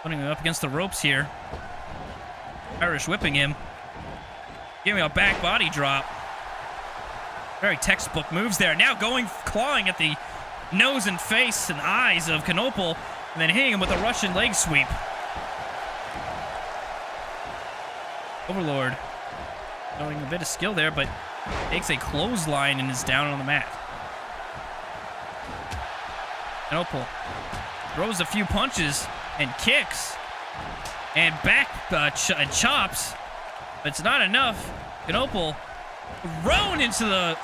A: Putting him up against the ropes here. Irish whipping him. Giving a back body drop. Very textbook moves there. Now clawing at the nose and face and eyes of Knoepel, and then hitting him with a Russian leg sweep. Overlord showing a bit of skill there, but takes a clothesline and is down on the mat. Knoepel throws a few punches and kicks and back chops, but it's not enough. Knoepel thrown into the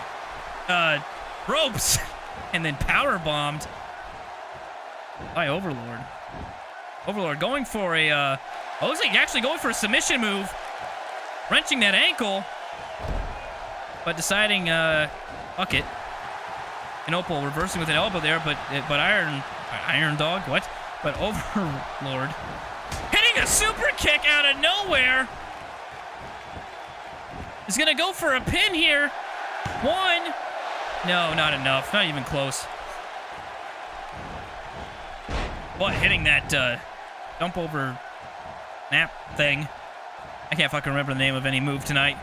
A: ropes and then power bombed by Overlord. Overlord going for a looks like actually going for a submission move, wrenching that ankle, but deciding fuck it. Knoepel reversing with an elbow there, but Iron Dog, what? But Overlord hitting a super kick out of nowhere. He's gonna go for a pin here. One. No, not enough. Not even close. But hitting that jump over snap thing. I can't fucking remember the name of any move tonight.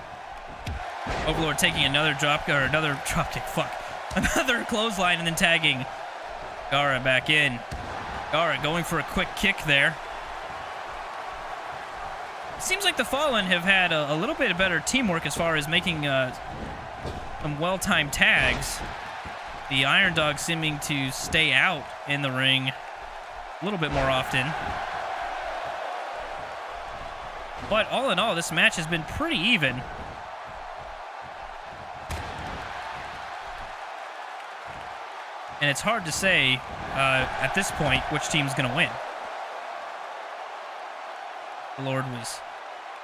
A: Overlord taking another drop kick. Fuck. Another clothesline and then tagging Gara back in. Gara going for a quick kick there. It seems like the Fallen have had a little bit of better teamwork as far as making some well-timed tags. The Iron Dogs seeming to stay out in the ring a little bit more often. But all in all, this match has been pretty even. And it's hard to say at this point which team's going to win. The Lord was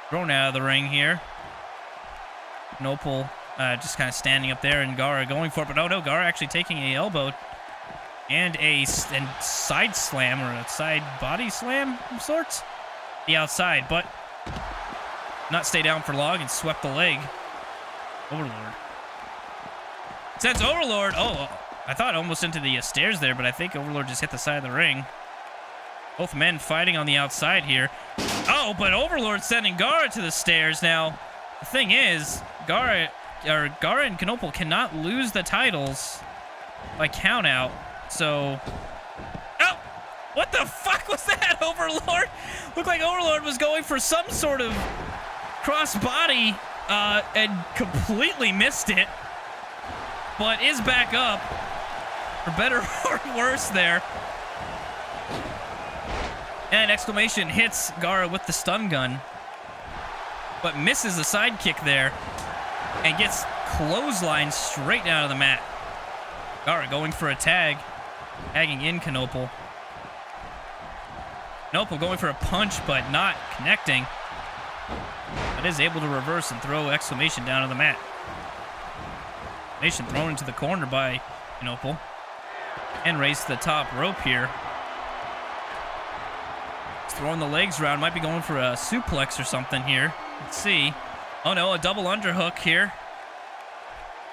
A: thrown out of the ring here. Nopal just kind of standing up there, and Gara going for it. But oh no, Gara actually taking a elbow and a side slam, or a side body slam of sorts. The outside, but not stay down for long and swept the leg. Overlord. Sends Overlord. Oh, I thought almost into the stairs there, but I think Overlord just hit the side of the ring. Both men fighting on the outside here. Oh, but Overlord sending Gara to the stairs. Now, the thing is, Gara and Knopel cannot lose the titles by count out. So, oh, what the fuck was that, Overlord? Looked like Overlord was going for some sort of cross-body and completely missed it, but is back up, for better or worse there. And exclamation hits Gara with the stun gun, but misses the side kick there and gets clotheslined straight down to the mat. Gara going for a tag, tagging in Knopel. Knopel going for a punch, but not connecting. But is able to reverse and throw exclamation down to the mat. Exclamation thrown into the corner by Knopel. And raised to the top rope here. He's throwing the legs around. Might be going for a suplex or something here. Let's see. Oh no, a double underhook here.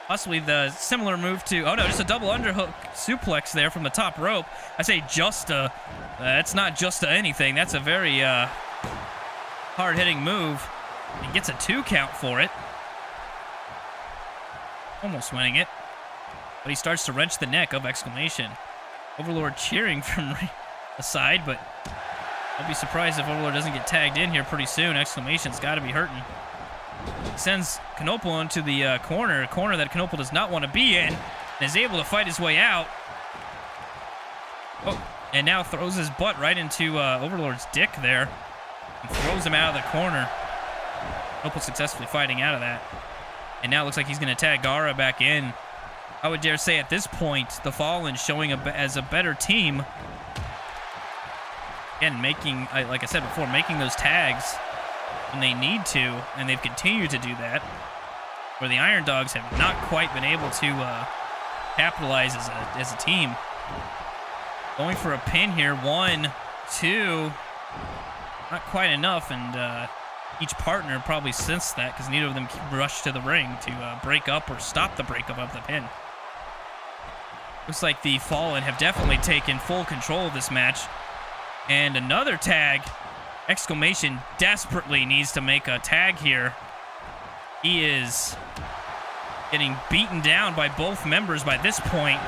A: Possibly the similar move to... Oh no, just a double underhook suplex there from the top rope. I say just a... That's not just a anything. That's a very hard-hitting move. He gets a 2 count for it. Almost winning it. But he starts to wrench the neck of exclamation. Overlord cheering from the side, but I'll be surprised if Overlord doesn't get tagged in here pretty soon. Exclamation's got to be hurting. Sends Knopel into the corner, a corner that Knopel does not want to be in, and is able to fight his way out. Oh, and now throws his butt right into Overlord's dick there, and throws him out of the corner. Knopel successfully fighting out of that. And now it looks like he's going to tag Gara back in. I would dare say at this point, the Fallen showing as a better team. Again, making, like I said before, making those tags when they need to, and they've continued to do that. Where the Iron Dogs have not quite been able to capitalize as a team. Going for a pin here, 1, 2, not quite enough, and each partner probably sensed that because neither of them rushed to the ring to break up or stop the breakup of the pin. Looks like the Fallen have definitely taken full control of this match. And another tag. Exclamation desperately needs to make a tag here. He is getting beaten down by both members by this point.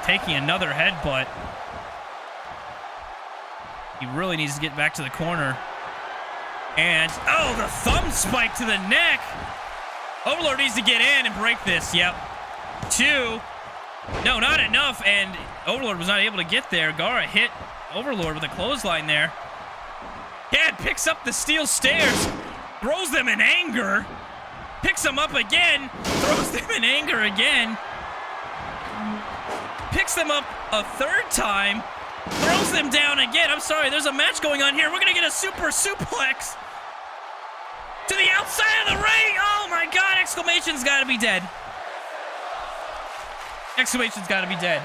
A: Taking another headbutt. He really needs to get back to the corner. And, oh, the thumb spike to the neck. Overlord needs to get in and break this. Yep. 2. No, not enough. And Overlord was not able to get there. Gara hit Overlord with a clothesline there. Khad picks up the steel stairs. Throws them in anger. Picks them up again. Throws them in anger again. Picks them up a 3rd time. Throws them down again. I'm sorry, there's a match going on here. We're going to get a super suplex to the outside of the ring. Oh my God, exclamation's got to be dead. Exclamation's got to be dead.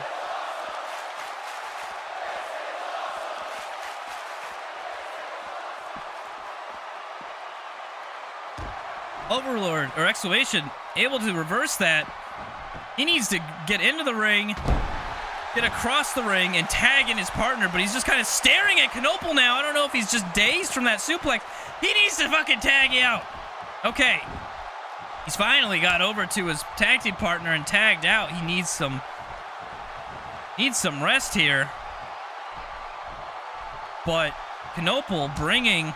A: Overlord, or exclamation, able to reverse that. He needs to get into the ring, get across the ring, and tag in his partner, but he's just kind of staring at Knopel now. I don't know if he's just dazed from that suplex. He needs to fucking tag out. Okay. He's finally got over to his tag team partner and tagged out. He needs some rest here. But Knopel bringing...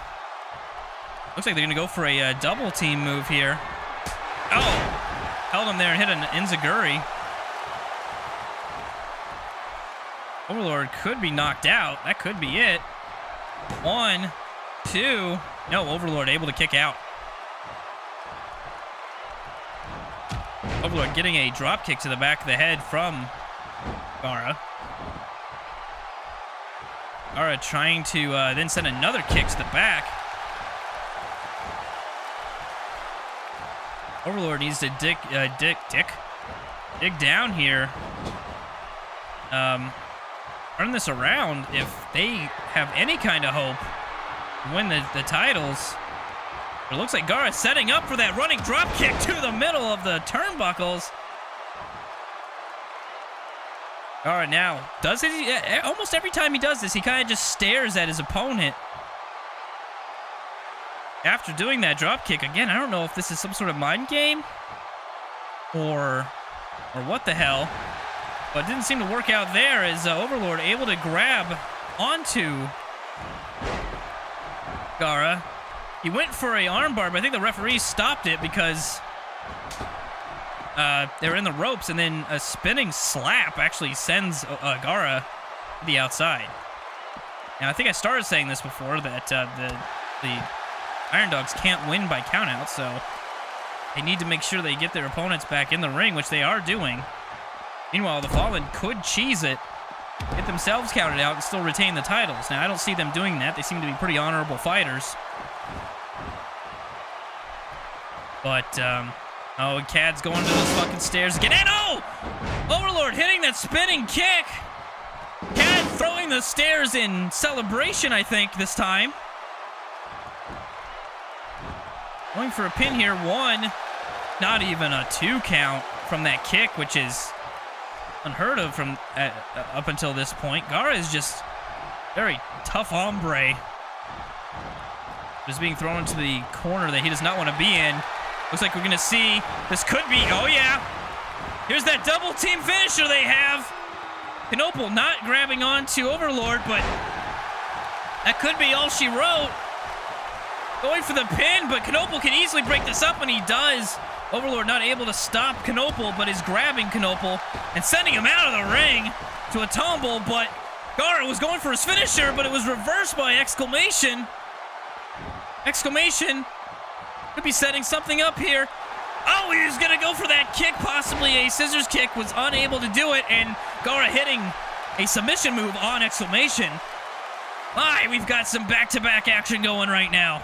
A: Looks like they're going to go for a double team move here. Oh! Held him there and hit an enziguri. Overlord could be knocked out. That could be it. 1, 2. No, Overlord able to kick out. Overlord getting a drop kick to the back of the head from Gara. Gara trying to then send another kick to the back. Overlord needs to dig down here. Turn this around if they have any kind of hope to win the titles. It looks like Gara setting up for that running drop kick to the middle of the turnbuckles. Gara now does it. Almost every time he does this, he kind of just stares at his opponent. After doing that drop kick, again, I don't know if this is some sort of mind game or what the hell. But it didn't seem to work out there as Overlord able to grab onto Gara. He went for a armbar, but I think the referee stopped it because they're in the ropes, and then a spinning slap actually sends Gara to the outside. Now, I think I started saying this before, that the Iron Dogs can't win by countout, so they need to make sure they get their opponents back in the ring, which they are doing. Meanwhile, the Fallen could cheese it, get themselves counted out, and still retain the titles. Now, I don't see them doing that. They seem to be pretty honorable fighters. But, oh, Khad's going to those fucking stairs again. And, oh! Overlord hitting that spinning kick. Khad throwing the stairs in celebration, I think, this time. Going for a pin here. One, not even a 2 count from that kick, which is unheard of from up until this point. Gara is just very tough hombre. Just being thrown into the corner that he does not want to be in. Looks like we're going to see, this could be, oh yeah. Here's that double team finisher they have. Knoppel not grabbing onto Overlord, but that could be all she wrote. Going for the pin, but Knoppel can easily break this up, and he does. Overlord not able to stop Knoppel, but is grabbing Knoppel and sending him out of the ring to a tumble, but Gara was going for his finisher, but it was reversed by Exclamation. Exclamation could be setting something up here. Oh, he was going to go for that kick, possibly a scissors kick, was unable to do it, and Gara hitting a submission move on Exclamation. My, we've got some back-to-back action going right now.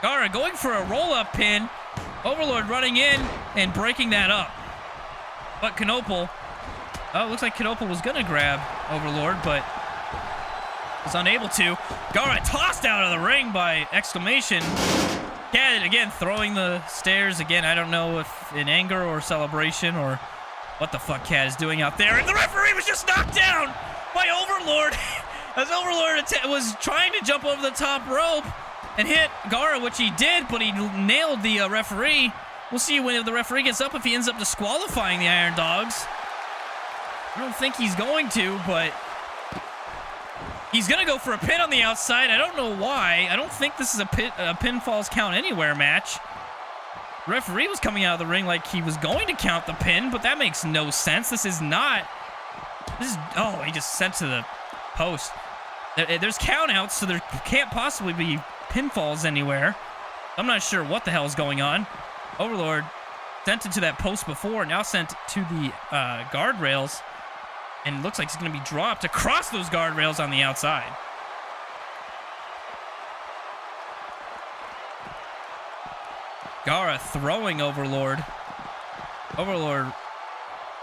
A: Gara going for a roll-up pin. Overlord running in and breaking that up. But Knoppel, oh, it looks like Knoppel was going to grab Overlord, but was unable to. Gara tossed out of the ring by Exclamation. Khad, again, throwing the stairs. Again, I don't know if in anger or celebration or what the fuck Khad is doing out there. And the referee was just knocked down by Overlord as Overlord was trying to jump over the top rope and hit Gara, which he did, but he nailed the referee. We'll see when the referee gets up if he ends up disqualifying the Iron Dogs. I don't think he's going to, but he's going to go for a pin on the outside. I don't know why. I don't think this is a pinfalls count anywhere match. The referee was coming out of the ring like he was going to count the pin, but that makes no sense. This is not. Oh, he just sent to the post. There's countouts, so there can't possibly be pinfalls anywhere. I'm not sure what the hell is going on. Overlord sent it to that post before, now sent to the guardrails, and looks like he's going to be dropped across those guardrails on the outside. Gara throwing Overlord. Overlord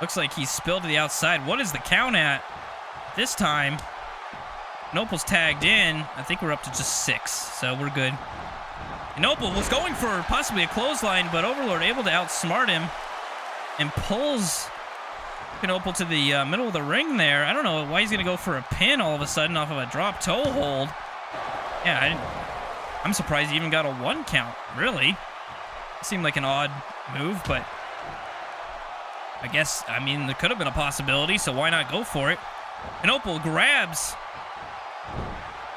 A: looks like he's spilled to the outside. What is the count at this time? Knoppel's tagged in. I think we're up to just 6, so we're good. Knoppel was going for possibly a clothesline, but Overlord able to outsmart him and pulls Knoppel to the middle of the ring there. I don't know why he's going to go for a pin all of a sudden off of a drop toe hold. Yeah, I'm surprised he even got a 1 count, really. It seemed like an odd move, but I guess, I mean, there could have been a possibility, so why not go for it? Knoppel grabs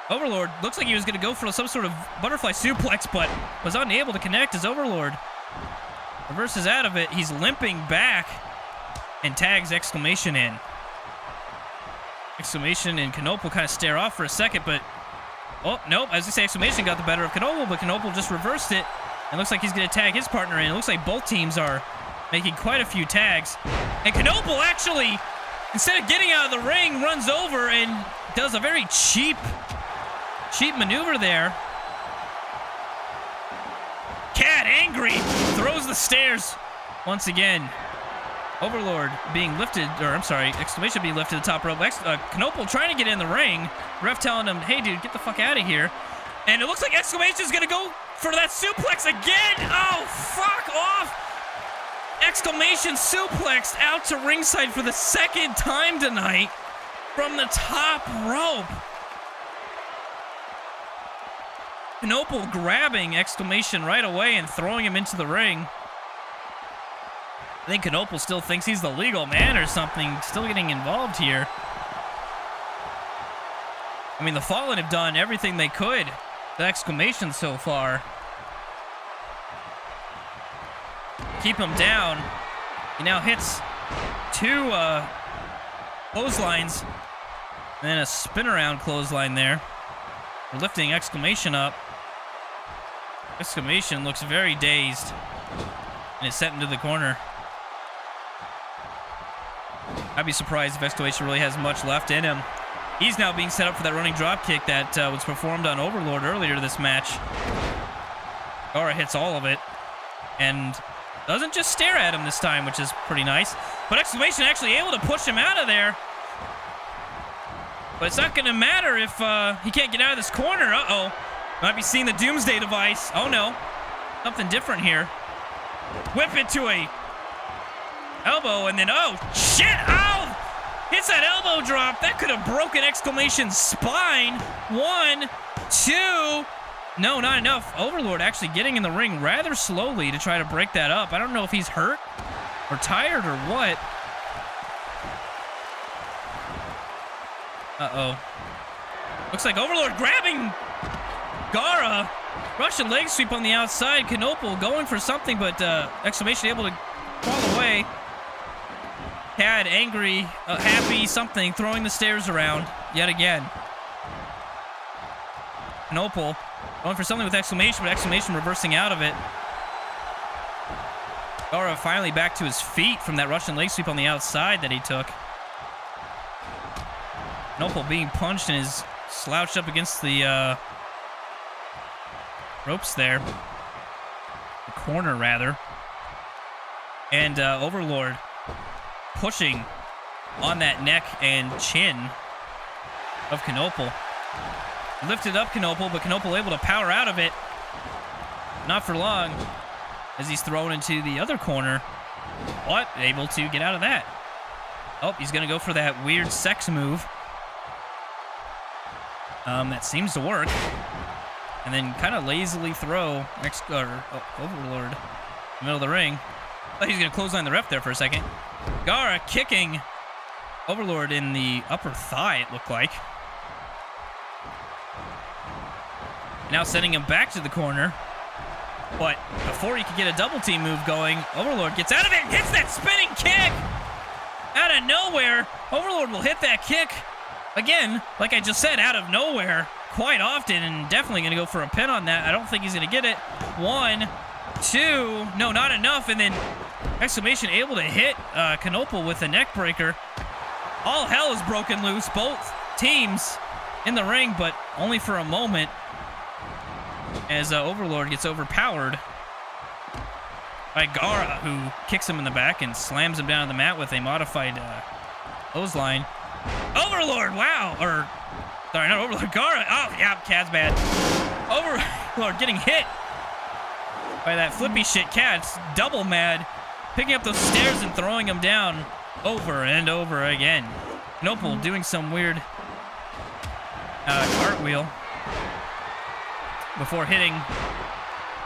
A: Overlord. Looks like he was going to go for some sort of butterfly suplex, but was unable to connect as Overlord reverses out of it. He's limping back and tags Exclamation in. Exclamation and Knoppel kind of stare off for a second, but oh, nope. As I say, Exclamation got the better of Knoppel, but Knoppel just reversed it. And looks like he's going to tag his partner in. It looks like both teams are making quite a few tags. And Knoppel actually instead of getting out of the ring, runs over and does a very cheap maneuver there. Khad, angry, throws the stairs once again. Overlord being lifted, or I'm sorry, exclamation being lifted to the top rope. Knoppel trying to get in the ring. Ref telling him, hey, dude, get the fuck out of here. And it looks like exclamation's going to go for that suplex again. Oh, fuck off. Exclamation suplexed out to ringside for the second time tonight from the top rope. Knoppel grabbing exclamation right away and throwing him into the ring. I think Knoppel still thinks he's the legal man or something, still getting involved here. I mean, the Fallen have done everything they could. The exclamation so far. Keep him down. He now hits 2 clotheslines and then a spin around clothesline there. We're lifting exclamation up. Exclamation looks very dazed and is sent into the corner. I'd be surprised if exclamation really has much left in him. He's now being set up for that running drop kick that was performed on Overlord earlier this match. Gara hits all of it and doesn't just stare at him this time, which is pretty nice. But exclamation actually able to push him out of there. But it's not going to matter if he can't get out of this corner. Uh-oh. Might be seeing the Doomsday device. Oh, no. Something different here. Whip it to a elbow, and then, oh, shit! Ow! Hits that elbow drop. That could have broken exclamation's spine. 1, 2. No, not enough. Overlord actually getting in the ring rather slowly to try to break that up. I don't know if he's hurt or tired or what. Uh-oh. Looks like Overlord grabbing Gara. Russian leg sweep on the outside. Knoppel going for something, but exclamation able to crawl away. Khad angry, happy, something, throwing the stairs around yet again. Knoppel going for something with exclamation, but exclamation reversing out of it. Gara finally back to his feet from that Russian leg sweep on the outside that he took. Knoppel being punched and is slouched up against the ropes there. The corner, rather. And Overlord pushing on that neck and chin of Knoppel. Lifted up Knoppel, but Knoppel able to power out of it. Not for long, as he's thrown into the other corner, but able to get out of that. Oh, he's going to go for that weird sex move. That seems to work. And then kind of lazily throw Overlord in the middle of the ring. I thought he was going to clothesline the ref there for a second. Gara kicking Overlord in the upper thigh, it looked like. Now sending him back to the corner. But before he could get a double team move going, Overlord gets out of it and hits that spinning kick! Out of nowhere, Overlord will hit that kick. Again, like I just said, out of nowhere quite often, and definitely going to go for a pin on that. I don't think he's going to get it. 1, 2, no, not enough, and then exclamation able to hit Knoppel with a neck breaker. All hell is broken loose. Both teams in the ring, but only for a moment, as Overlord gets overpowered by Gara, who kicks him in the back and slams him down on the mat with a modified clothesline. Overlord, wow, or sorry, not Overlord, Gara. Oh, yeah, Khad's bad. Overlord getting hit by that flippy shit. Khad's double mad, picking up those stairs and throwing him down over and over again. Knoppel doing some weird cartwheel before hitting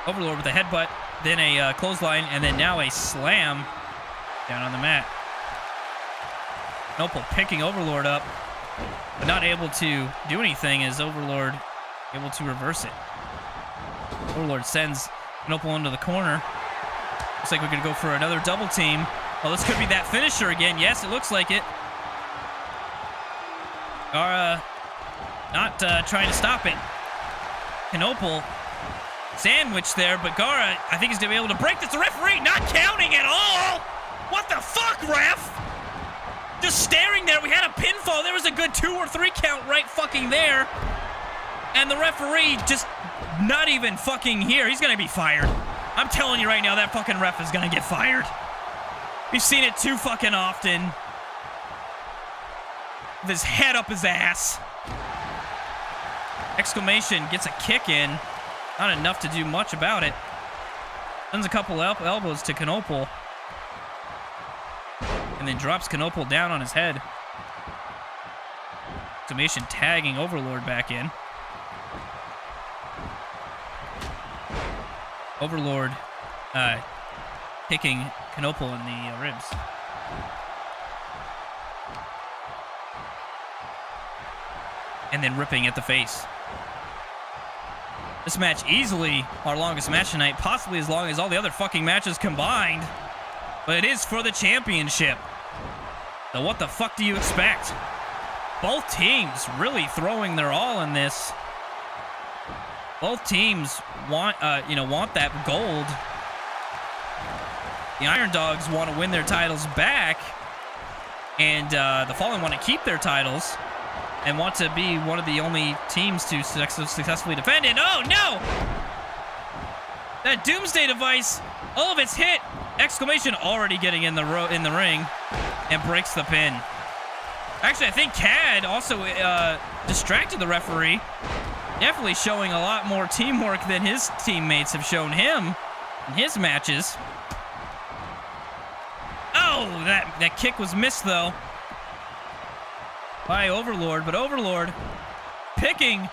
A: Overlord with a headbutt, then a clothesline, and then now a slam down on the mat. Knoppel picking Overlord up, but not able to do anything as Overlord able to reverse it. Overlord sends Knoppel into the corner. Looks like we're going to go for another double team. Well, this could be that finisher again. Yes, it looks like it. Gara not trying to stop it. Knoppel sandwiched there, but Gara, I think, is going to be able to break this. The referee not counting at all. What the fuck, ref? just staring there. We had a pinfall. There was a good 2 or 3 count right fucking there. And the referee just not even fucking here. He's going to be fired. I'm telling you right now, that fucking ref is going to get fired. We've seen it too fucking often. With his head up his ass. Exclamation gets a kick in. Not enough to do much about it. Sends a couple elbows to Knopel. And then drops Knopel down on his head. Exclamation tagging Overlord back in. Overlord kicking Knopel in the ribs. And then ripping at the face. This match easily our longest match tonight, possibly as long as all the other fucking matches combined. But it is for the championship. So what the fuck do you expect? Both teams really throwing their all in this. Both teams want that gold. The Iron Dogs want to win their titles back, and the Fallen want to keep their titles and want to be one of the only teams to successfully defend it. Oh no! That Doomsday device, all of its hit! Exclamation already getting in the ring and breaks the pin. Actually, I think Khad also distracted the referee. Definitely showing a lot more teamwork than his teammates have shown him in his matches. Oh, that kick was missed, though, by Overlord. But Overlord picking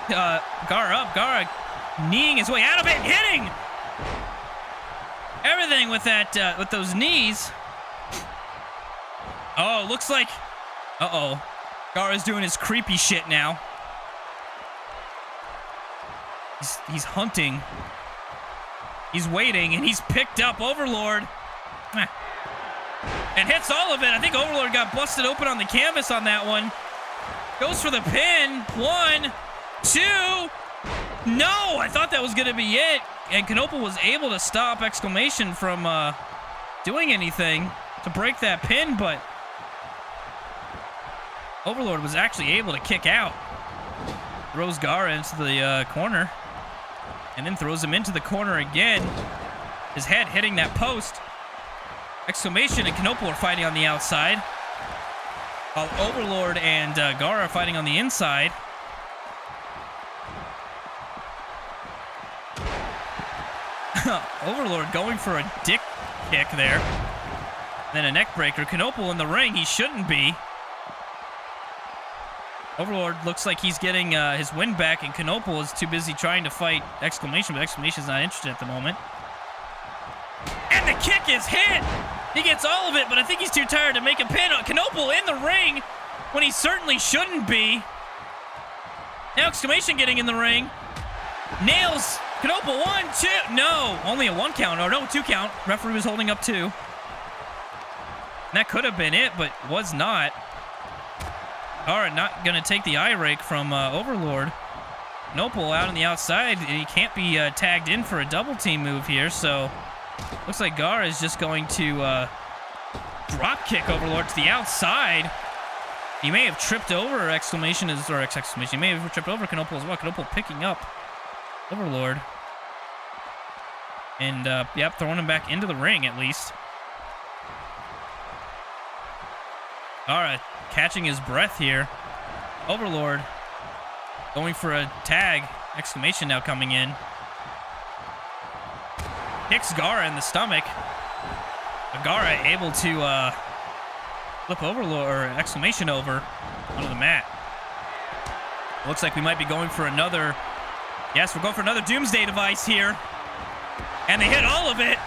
A: Gara up. Gara kneeing his way out of it and hitting everything with that with those knees. Oh, looks like... Uh-oh. Gara's doing his creepy shit now. He's hunting. He's waiting, and he's picked up Overlord. And hits all of it. I think Overlord got busted open on the canvas on that one. Goes for the pin. 1, 2. No! I thought that was going to be it. And Knopel was able to stop Exclamation from doing anything to break that pin, but Overlord was actually able to kick out. Throws Gara into the corner. And then throws him into the corner again. His head hitting that post. Exclamation and Knopel are fighting on the outside, while Overlord and Gara are fighting on the inside. Overlord going for a dick kick there. Then a neck breaker. Knopel in the ring. He shouldn't be. Overlord looks like he's getting his win back, and Knopel is too busy trying to fight Exclamation, but Exclamation's not interested at the moment. And the kick is hit! He gets all of it, but I think he's too tired to make a pin. Knopel in the ring when he certainly shouldn't be. Now Exclamation getting in the ring. Nails Knopel. 1, 2. No, only a 1 count. Or no, 2 count. Referee was holding up 2. And that could have been it, but was not. Gara not going to take the eye rake from Overlord. Knopel out on the outside. He can't be tagged in for a double team move here, so looks like Gara is just going to drop kick Overlord to the outside. He may have tripped over Exclamation, or Exclamation. He may have tripped over Knopel as well. Knopel picking up Overlord. And, yep, throwing him back into the ring at least. Gara catching his breath here. Overlord going for a tag. Exclamation now coming in. Kicks Gara in the stomach. But Gara able to flip Overlord or Exclamation over onto the mat. Looks like we might be going for another. Yes, we're going for another Doomsday device here. And they hit all of it.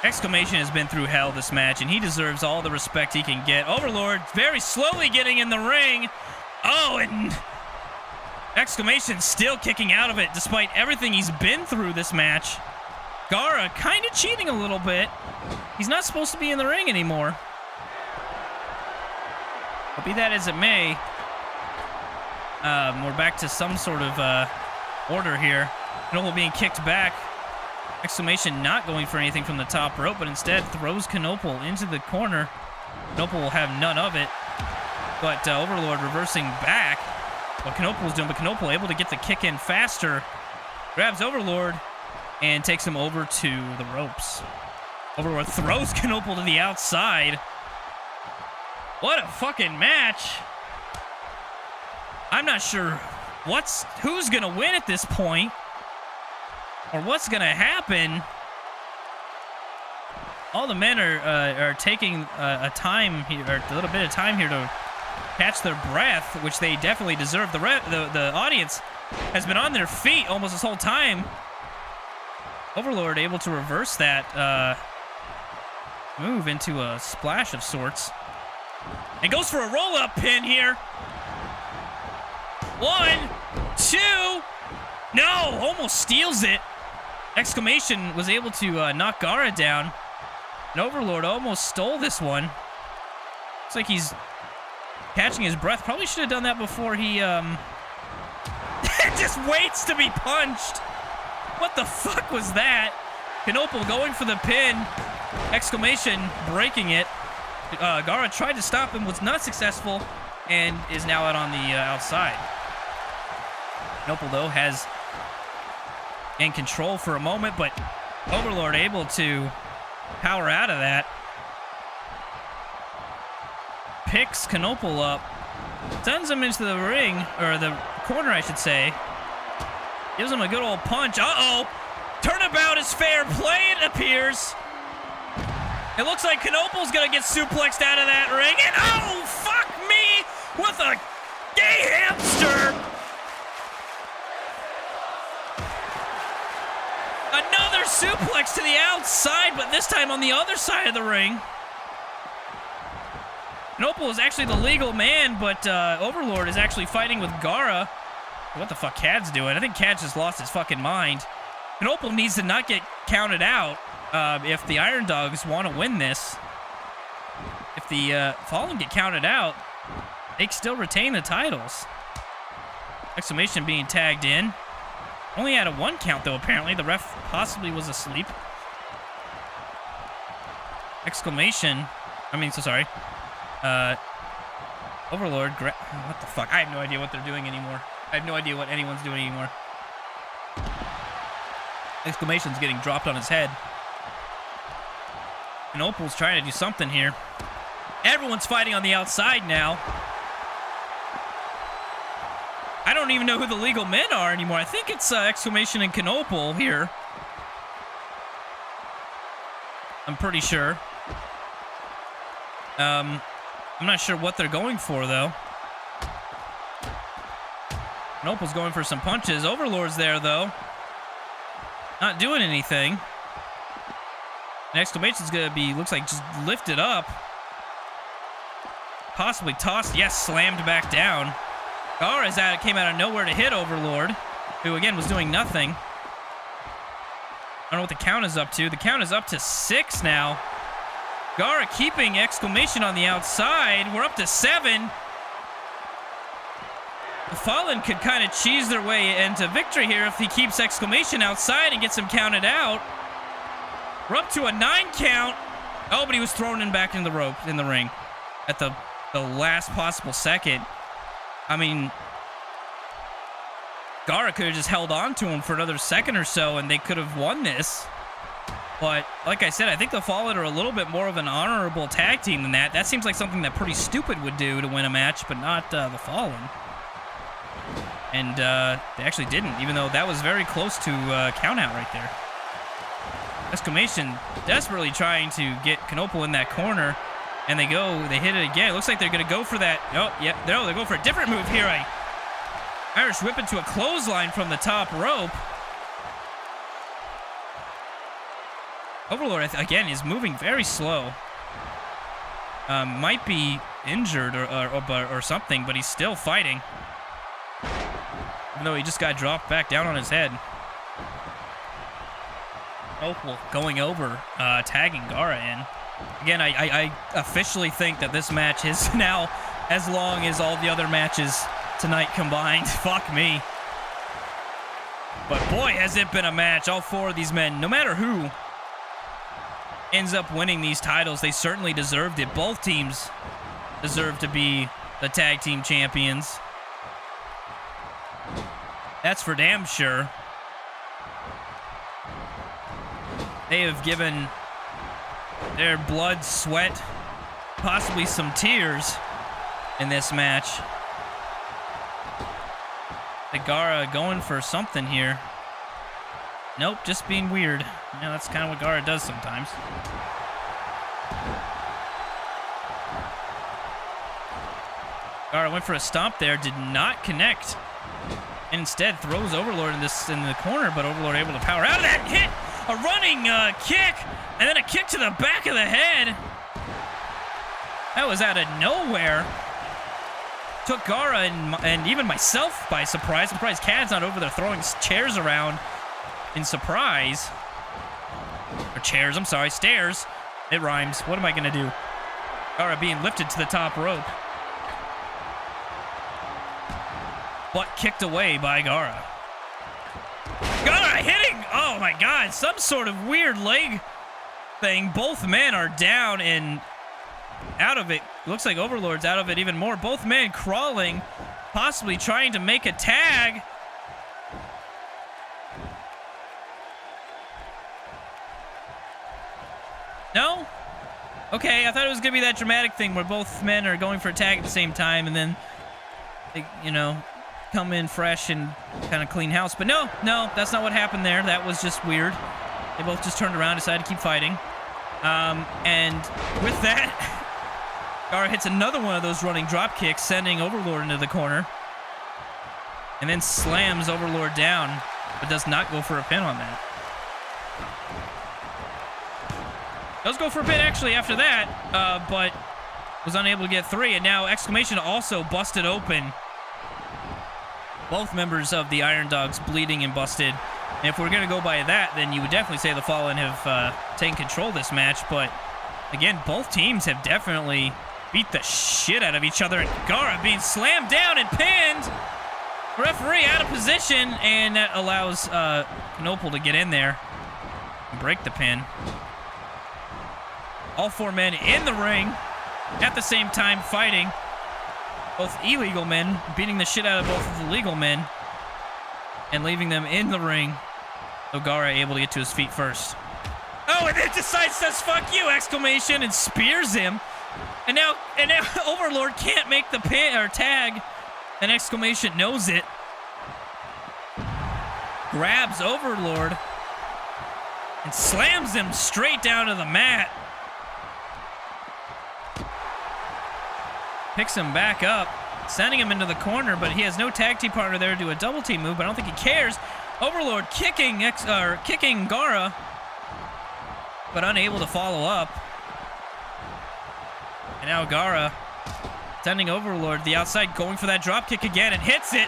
A: Exclamation has been through hell this match, and he deserves all the respect he can get. Overlord very slowly getting in the ring. Oh, and Exclamation still kicking out of it despite everything he's been through this match. Gara kind of cheating a little bit. He's not supposed to be in the ring anymore. But be that as it may, we're back to some sort of order here. Knopel being kicked back. Exclamation not going for anything from the top rope, but instead throws Knoppel into the corner. Knoppel will have none of it, but Overlord reversing back what Knoppel was doing, but Knoppel able to get the kick in faster, grabs Overlord, and takes him over to the ropes. Overlord throws Knoppel to the outside. What a fucking match. I'm not sure who's going to win at this point, or what's going to happen. All the men are taking a time here, or a little bit of time here to catch their breath, which they definitely deserve. The audience has been on their feet almost this whole time. Overlord able to reverse that move into a splash of sorts. And goes for a roll-up pin here. 1, 2. No, almost steals it. Exclamation was able to knock Gara down. And Overlord almost stole this one. Looks like he's catching his breath. Probably should have done that before he just waits to be punched. What the fuck was that? Knoppel going for the pin. Exclamation breaking it. Gara tried to stop him, was not successful, and is now out on the outside. Knoppel, though, has in control for a moment, but Overlord able to power out of that. Picks Knoppel up, sends him into the ring, or the corner, I should say. Gives him a good old punch. Uh-oh! Turnabout is fair play, it appears. It looks like Knoppel's gonna get suplexed out of that ring, and oh, fuck me, with a gay hamster. Another suplex to the outside, but this time on the other side of the ring. Knoppel is actually the legal man, but Overlord is actually fighting with Gara. What the fuck Khad's doing? I think Khad just lost his fucking mind. Knoppel needs to not get counted out if the Iron Dogs want to win this. If the Fallen get counted out, they can still retain the titles. Exclamation being tagged in. Only had a 1 count, though, apparently. The ref possibly was asleep. Exclamation. I mean, so sorry. Overlord. What the fuck? I have no idea what they're doing anymore. I have no idea what anyone's doing anymore. Exclamation's getting dropped on his head. And Opal's trying to do something here. Everyone's fighting on the outside now. I don't even know who the legal men are anymore. I think it's Exclamation and Knoppel here. I'm pretty sure. I'm not sure what they're going for, though. Knoppel's going for some punches. Overlord's there, though. Not doing anything. And Exclamation's going to be, looks like, just lifted up. Possibly tossed. Yes, slammed back down. Gara came out of nowhere to hit Overlord, who, again, was doing nothing. I don't know what the count is up to. The count is up to 6 now. Gara keeping Exclamation on the outside. We're up to 7. The Fallen could kind of cheese their way into victory here if he keeps Exclamation outside and gets him counted out. We're up to a 9 count. Oh, but he was thrown back in the ring at the last possible second. I mean, Gara could have just held on to him for another second or so, and they could have won this. But, like I said, I think the Fallen are a little bit more of an honorable tag team than that. That seems like something that Pretty Stupid would do to win a match, but not the Fallen. And they actually didn't, even though that was very close to count out right there. Exclamation desperately trying to get Knoppel in that corner. And they hit it again. It looks like they're going to go for that. Oh, yeah, no, they go for a different move here. Irish whip into a clothesline from the top rope. Overlord, again, is moving very slow. Might be injured or something, but he's still fighting. Even though he just got dropped back down on his head. Opal going over, tagging Gara in. Again, I officially think that this match is now as long as all the other matches tonight combined. Fuck me. But boy, has it been a match. All four of these men, no matter who ends up winning these titles, they certainly deserved it. Both teams deserve to be the tag team champions. That's for damn sure. They have given their blood, sweat, possibly some tears in this match. Gara going for something here. Nope, just being weird. Yeah, that's kind of what Gara does sometimes. Gara went for a stomp there, did not connect. Instead, throws Overlord in the corner, but Overlord able to power out of that hit. A running kick, and then a kick to the back of the head. That was out of nowhere. Took Gara and even myself by surprise. I'm surprised Khad's not over there throwing chairs around in surprise. Or chairs, I'm sorry, stairs. It rhymes. What am I going to do? Gara being lifted to the top rope. But kicked away by Gara. Gara hitting! Oh my god, some sort of weird leg thing. Both men are down and out of it. Looks like Overlord's out of it even more. Both men crawling, possibly trying to make a tag. No? Okay, I thought it was going to be that dramatic thing where both men are going for a tag at the same time and then, they, you know, come in fresh and kind of clean house. But no, that's not what happened there. That was just weird. They both just turned around, decided to keep fighting. And with that, Gara hits another one of those running drop kicks, sending Overlord into the corner. And then slams Overlord down, but does not go for a pin on that. Does go for a pin actually after that, but was unable to get three. And now Exclamation also busted open. Both members of the Iron Dogs bleeding and busted. And if we're going to go by that, then you would definitely say the Fallen have taken control of this match. But again, both teams have definitely beat the shit out of each other. And Gara being slammed down and pinned. Referee out of position, and that allows Knopel to get in there and break the pin. All four men in the ring at the same time fighting. Both illegal men beating the shit out of both of the legal men and leaving them in the ring. So Gara able to get to his feet first. Oh, and then decides says fuck you! Exclamation, and spears him. And now Overlord can't make the pin or tag. And Exclamation knows it. Grabs Overlord and slams him straight down to the mat. Picks him back up, sending him into the corner, but he has no tag team partner there to do a double team move, but I don't think he cares. Overlord kicking Gara, but unable to follow up. And now Gara sending Overlord to the outside, going for that drop kick again, and hits it.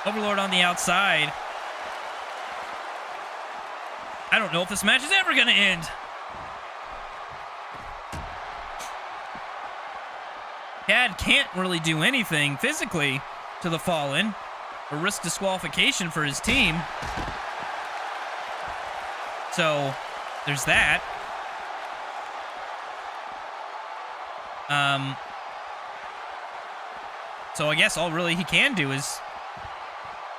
A: Overlord on the outside. I don't know if this match is ever going to end. Khad can't really do anything physically to the Fallen or risk disqualification for his team. So there's that. So I guess all really he can do is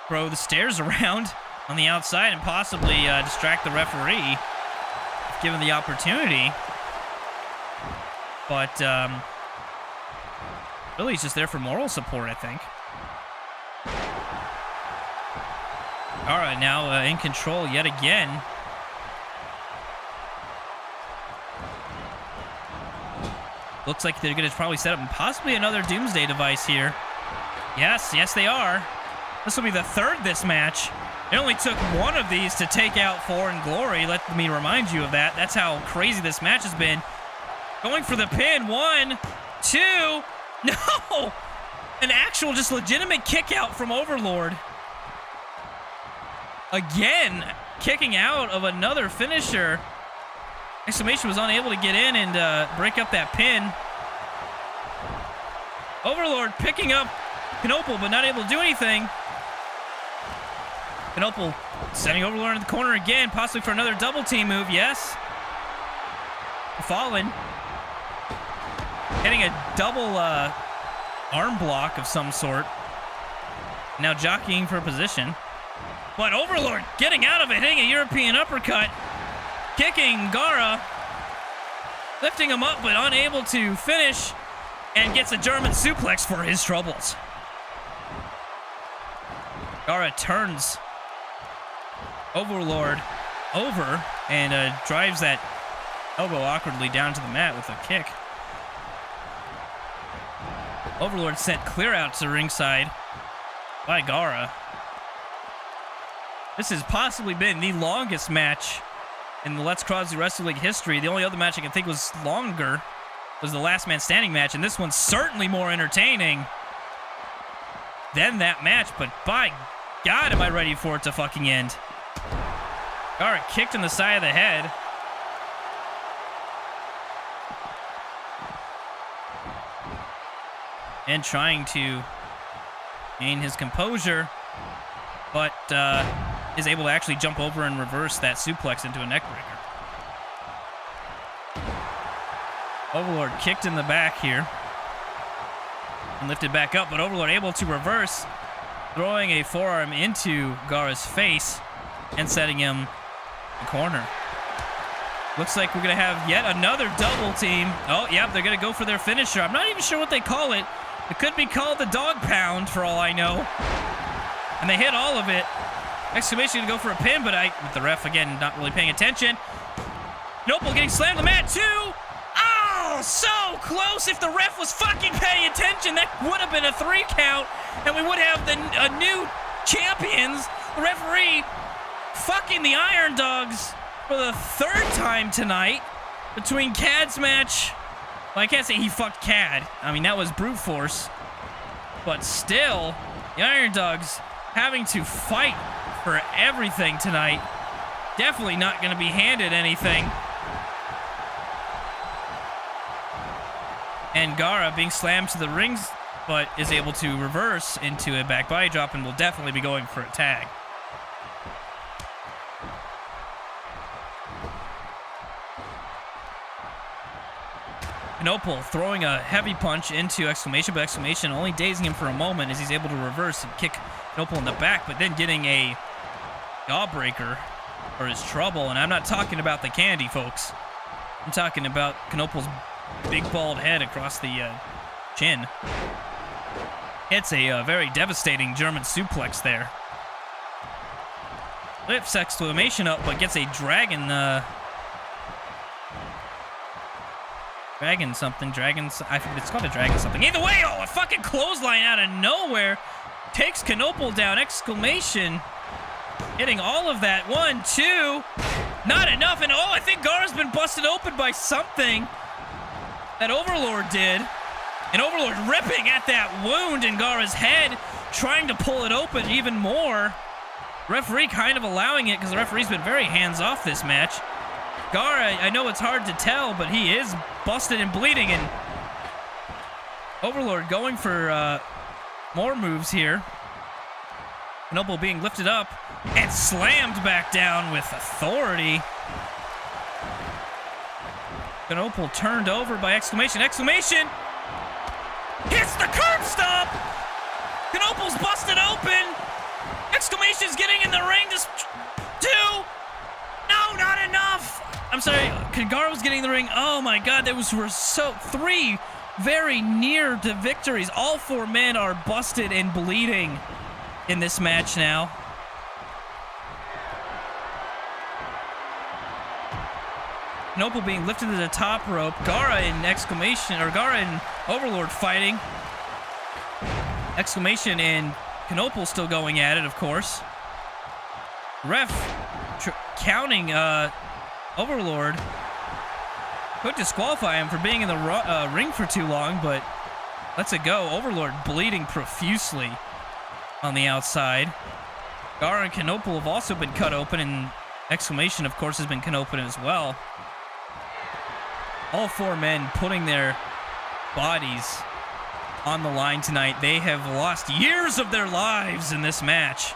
A: throw the stairs around on the outside and possibly distract the referee if given the opportunity. But really he's just there for moral support, I think. All right, now in control yet again. Looks like they're going to probably set up possibly another Doomsday device here. Yes, they are. This will be the third this match. It only took one of these to take out Foreign Glory. Let me remind you of that. That's how crazy this match has been. Going for the pin. 1, 2. No! An actual, just legitimate kick out from Overlord. Again, kicking out of another finisher. Exclamation was unable to get in and break up that pin. Overlord picking up Knopel, but not able to do anything. Knoepel sending Overlord in the corner again, possibly for another double team move. Yes. Fallen. Getting a double arm block of some sort. Now jockeying for position. But Overlord getting out of it, hitting a European uppercut. Kicking Gara. Lifting him up, but unable to finish. And gets a German suplex for his troubles. Gara turns Overlord over and drives that elbow awkwardly down to the mat with a kick. Overlord sent clear out to ringside by Gara. This has possibly been the longest match in the Let's Crosby Wrestling League history. The only other match I can think was longer was the Last Man Standing match, and this one's certainly more entertaining than that match, but by God, am I ready for it to fucking end. Gara kicked in the side of the head. And trying to gain his composure, but is able to actually jump over and reverse that suplex into a neckbreaker. Overlord kicked in the back here and lifted back up, but Overlord able to reverse, throwing a forearm into Gara's face and setting him in the corner. Looks like we're going to have yet another double team. Oh, yep, they're going to go for their finisher. I'm not even sure what they call it. It could be called the dog pound for all I know. And they hit all of it. Exclamation to go for a pin, but with the ref again not really paying attention. Knoepel getting slammed on the mat too. Oh, so close. If the ref was fucking paying attention, that would have been a 3 count, and we would have a new champions. The referee fucking the Iron Dogs for the 3rd time tonight between Khad's match. Well, I can't say he fucked Khad. I mean, that was brute force. But still, the Iron Dogs having to fight for everything tonight. Definitely not going to be handed anything. And Gara being slammed to the rings, but is able to reverse into a back body drop and will definitely be going for a tag. Knoepel throwing a heavy punch into Exclamation, but Exclamation only dazing him for a moment as he's able to reverse and kick Knoepel in the back, but then getting a jawbreaker for his trouble. And I'm not talking about the candy, folks. I'm talking about Knoepel's big bald head across the chin. It's a very devastating German suplex there. Lifts Exclamation up, but gets a dragon I think it's called a dragon something. Either way, a fucking clothesline out of nowhere takes Knoepel down. Exclamation hitting all of that. 1, 2, not enough. And I think Gara's been busted open by something that Overlord did. And Overlord ripping at that wound in Gara's head, trying to pull it open even more. Referee kind of allowing it because the referee's been very hands-off this match. Gara, I know it's hard to tell, but he is busted and bleeding, and Overlord going for more moves here. Knoepel being lifted up and slammed back down with authority. Knoepel turned over by Exclamation. Exclamation hits the curb stop. Knoepel's busted open. Exclamation's getting in the ring. Just 2. No, not enough. I'm sorry, Gara was getting in the ring. Oh my God, were 3 very near to victories. All 4 men are busted and bleeding in this match now. Knoepel being lifted to the top rope. Gara and Overlord fighting. Exclamation and Knoepel still going at it, of course. Ref counting Overlord. Could disqualify him for being in the ring for too long, but lets it go. Overlord bleeding profusely on the outside. Gara and Knoepel have also been cut open, and Exclamation, of course, has been cut open as well. All 4 men putting their bodies on the line tonight. They have lost years of their lives in this match.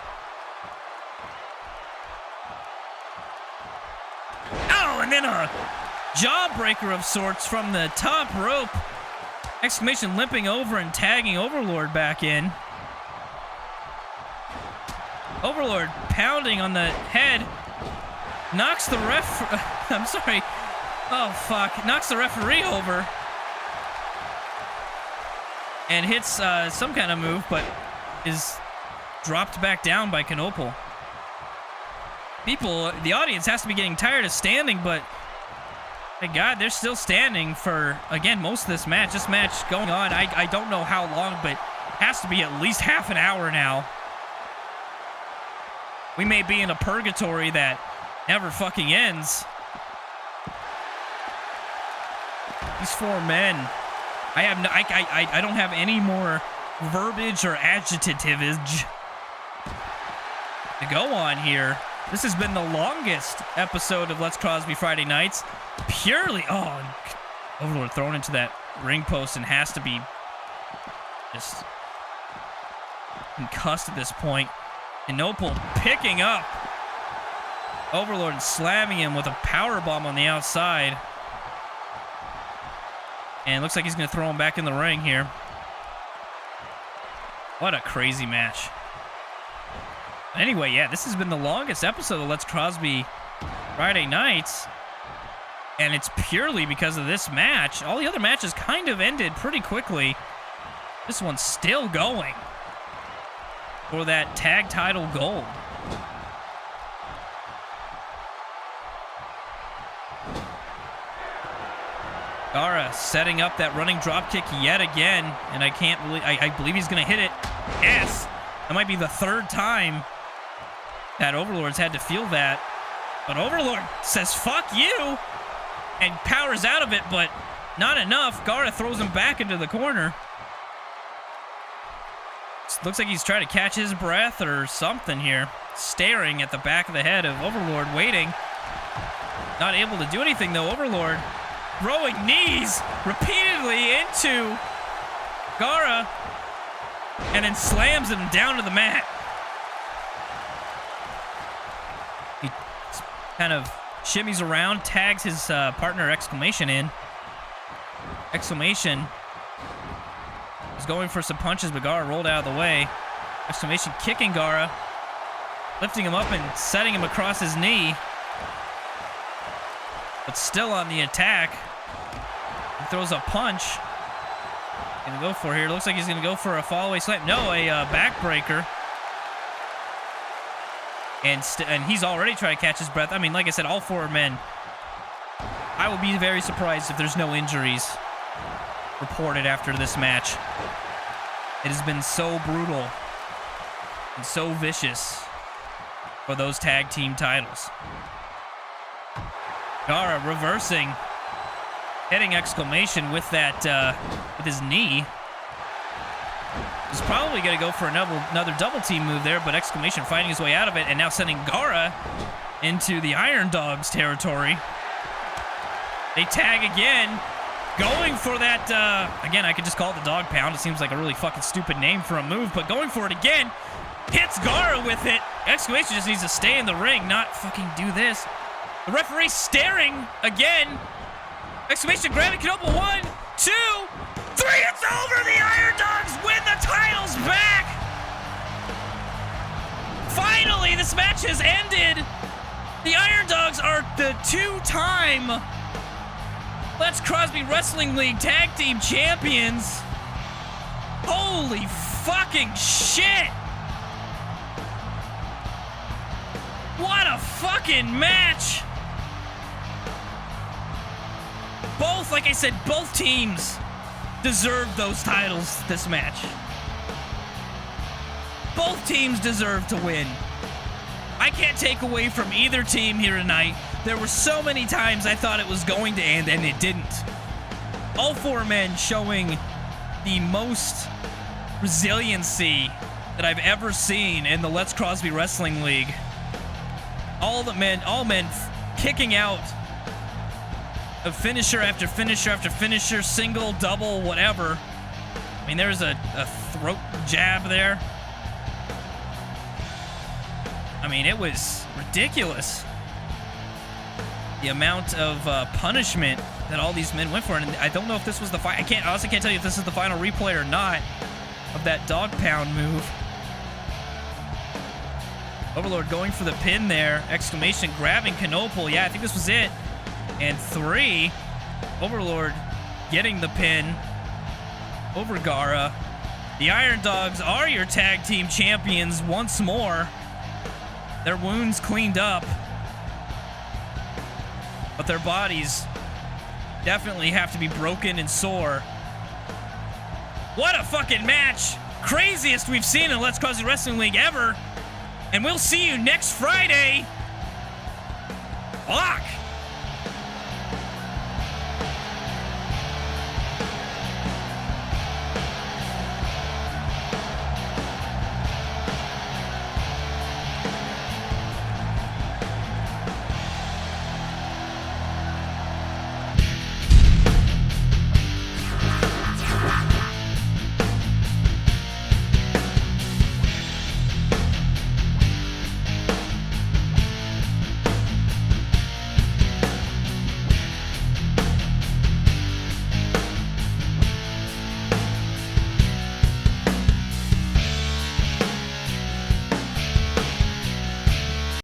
A: and then a jawbreaker of sorts from the top rope. Exclamation limping over and tagging Overlord back in. Overlord pounding on the head. Knocks the ref... I'm sorry. Oh, fuck. Knocks the referee over. And hits some kind of move, but is dropped back down by Knoppel. People, the audience has to be getting tired of standing, but thank God they're still standing for, again, most of this match. This match going on, I don't know how long, but has to be at least half an hour now. We may be in a purgatory that never fucking ends. These four men, I don't have any more verbiage or adjectivage to go on here. This has been the longest episode of Let's Crosby Friday Nights. Purely, Overlord thrown into that ring post and has to be just concussed at this point. And Knoppel picking up Overlord and slamming him with a power bomb on the outside. And it looks like he's going to throw him back in the ring here. What a crazy match. Anyway, yeah, this has been the longest episode of Let's Crosby Friday Nights. And it's purely because of this match. All the other matches kind of ended pretty quickly. This one's still going for that tag title gold. Gara setting up that running dropkick yet again, and I believe he's gonna hit it. Yes! That might be the third time that Overlord's had to feel that. But Overlord says, fuck you! And powers out of it, but not enough. Gara throws him back into the corner. Looks like he's trying to catch his breath or something here. Staring at the back of the head of Overlord, waiting. Not able to do anything, though. Overlord throwing knees repeatedly into Gara and then slams him down to the mat. He kind of shimmies around, tags his partner Exclamation in. Exclamation is going for some punches, but Gara rolled out of the way. Exclamation kicking Gara, lifting him up and setting him across his knee. But still on the attack. He throws a punch. Gonna go for here. Looks like he's gonna go for a fallaway slam. No, a backbreaker. And he's already trying to catch his breath. I mean, like I said, all four men. I will be very surprised if there's no injuries reported after this match. It has been so brutal and so vicious for those tag team titles. Gara reversing, hitting Exclamation with that with his knee. He's probably going to go for another double team move there, but Exclamation fighting his way out of it and now sending Gara into the Iron Dogs territory. They tag again, going for that, again, I could just call it the dog pound. It seems like a really fucking stupid name for a move, but going for it again, hits Gara with it. Exclamation just needs to stay in the ring, not fucking do this. The referee staring again. Exclamation grabbing Knoppel. 1, 2, 3. It's over. The Iron Dogs win the titles back. Finally, this match has ended. The Iron Dogs are the two-time Let's Crosby Wrestling League Tag Team Champions. Holy fucking shit. What a fucking match. Both, like I said, both teams deserved those titles this match. Both teams deserve to win. I can't take away from either team here tonight. There were so many times I thought it was going to end, and it didn't. All four men showing the most resiliency that I've ever seen in the Let's Crosby Wrestling League. All men kicking out of finisher after finisher after finisher, single, double, whatever. I mean, there's a throat jab there. I mean, it was ridiculous. the amount of punishment that all these men went for. And I don't know if this was the I honestly can't tell you if this is the final replay or not of that dog pound move. Overlord going for the pin there. Exclamation, grabbing Canopal. Yeah, I think this was it. And 3. Overlord getting the pin over Gara. The Iron Dogs are your tag team champions once more. Their wounds cleaned up. But their bodies definitely have to be broken and sore. What a fucking match. Craziest we've seen in Let's Cause Wrestling League ever. And we'll see you next Friday. Fuck.